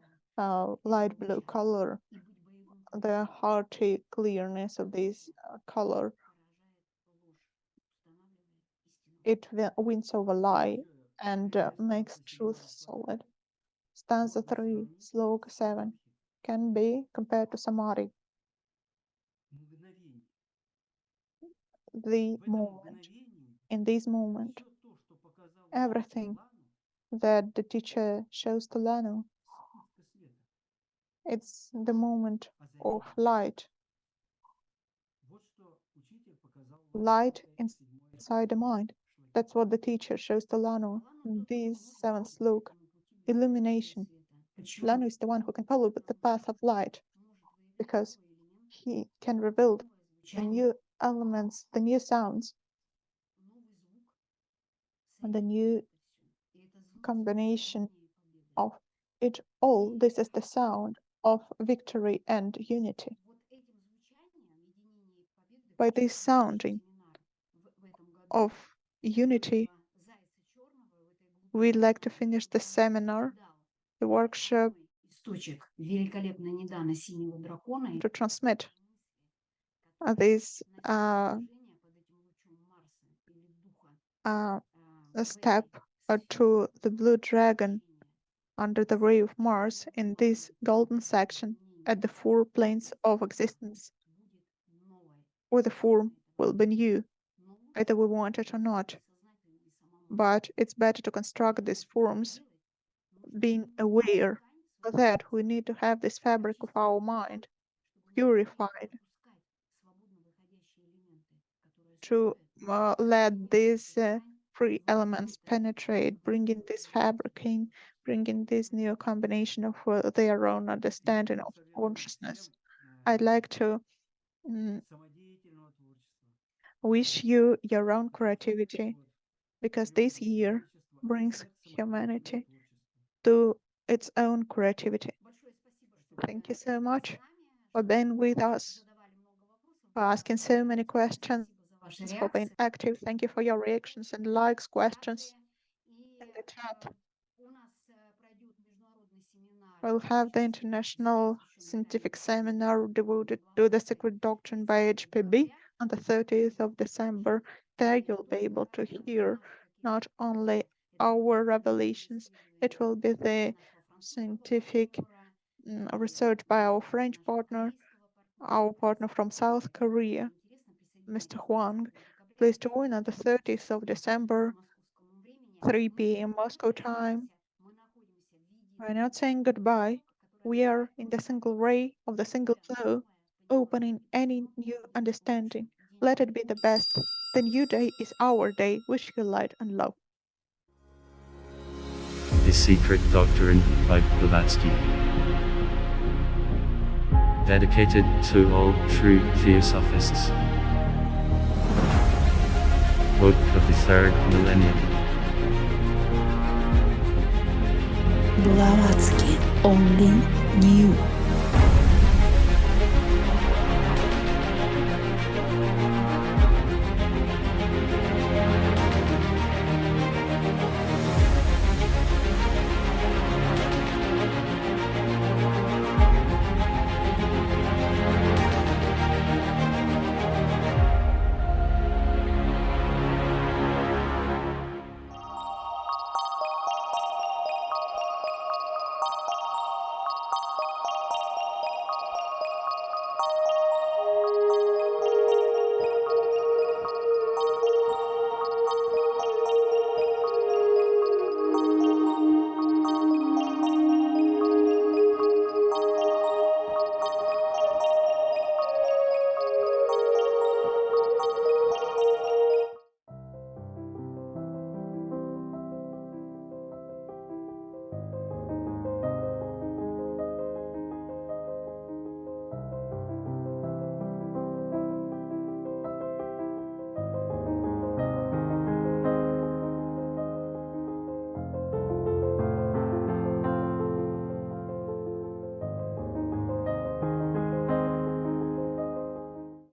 light blue color, the hearty clearness of this color. It wins over lie and makes truth solid. Stanza 3, Sloka 7 can be compared to samadhi. The moment, in this moment, everything that the teacher shows to Lanoo, it's the moment of light. Light inside the mind. That's what the teacher shows to Lanoo in this 7th sloka. Illumination. Lanoo is the one who can follow the path of light, because he can reveal новое the звучание, new elements, the new sounds, новый звук and the соединяет new это все. И это звук combination соединения и победы. of it all. This is the sound of victory and unity. Вот этим звучанием единения и победы By хочет this завершить sounding семинар в этом году. of У unity, этого зайца черного в этой глубине we'd like to темной, finish the который seminar, покидал the workshop, основной источник великолепно недавно синего дракона и to transmit мысли, которые this начали движение под этим лучом Марса или духа a в step этой to the blue dragon движения. under the ray of Mars in this golden section at the four planes of existence, Будет новое. where the form will be new, Но either we want it or not. сознательно и самому But it's better to construct these forms сделать, being нужно aware. For ткань that, своего we need to have this fabric of очистить our ее, mind чтобы purified пропускать свободно выходящие элементы, которые to строят let these эту ткань free в elements внутрь penetrate, bringing this fabric in, bringing this new combination of their own Я understanding of посоветую consciousness. всем I'd like to самодеятельного творчества. wish you your own 2020 creativity, год because привел this year человечество brings к самодеятельному humanity творчеству. to its own creativity. Большое спасибо, что Thank you были so с much нами, for что being with us, задавали много вопросов, for были asking so many активны. questions, Спасибо за ваши for being реакции, active. Thank you for your reactions and likes, questions и in the chat. у нас пройдет международный семинар, We'll have the international scientific seminar devoted to the Secret Doctrine by HPB on the 30th of December. There you'll be able to hear not only our revelations, it will be the scientific research by our French partner, our partner from South Korea, Mr. Huang. Please join on the 30th of December, 3 p.m. Moscow time. We're not saying goodbye. We are in the single ray of the single flow, opening any new understanding. Let it be the best. The new day is our day. Wish you light and love. The Secret Doctrine by Blavatsky. Dedicated to all true Theosophists. Book of the Third Millennium. Blavatsky only new.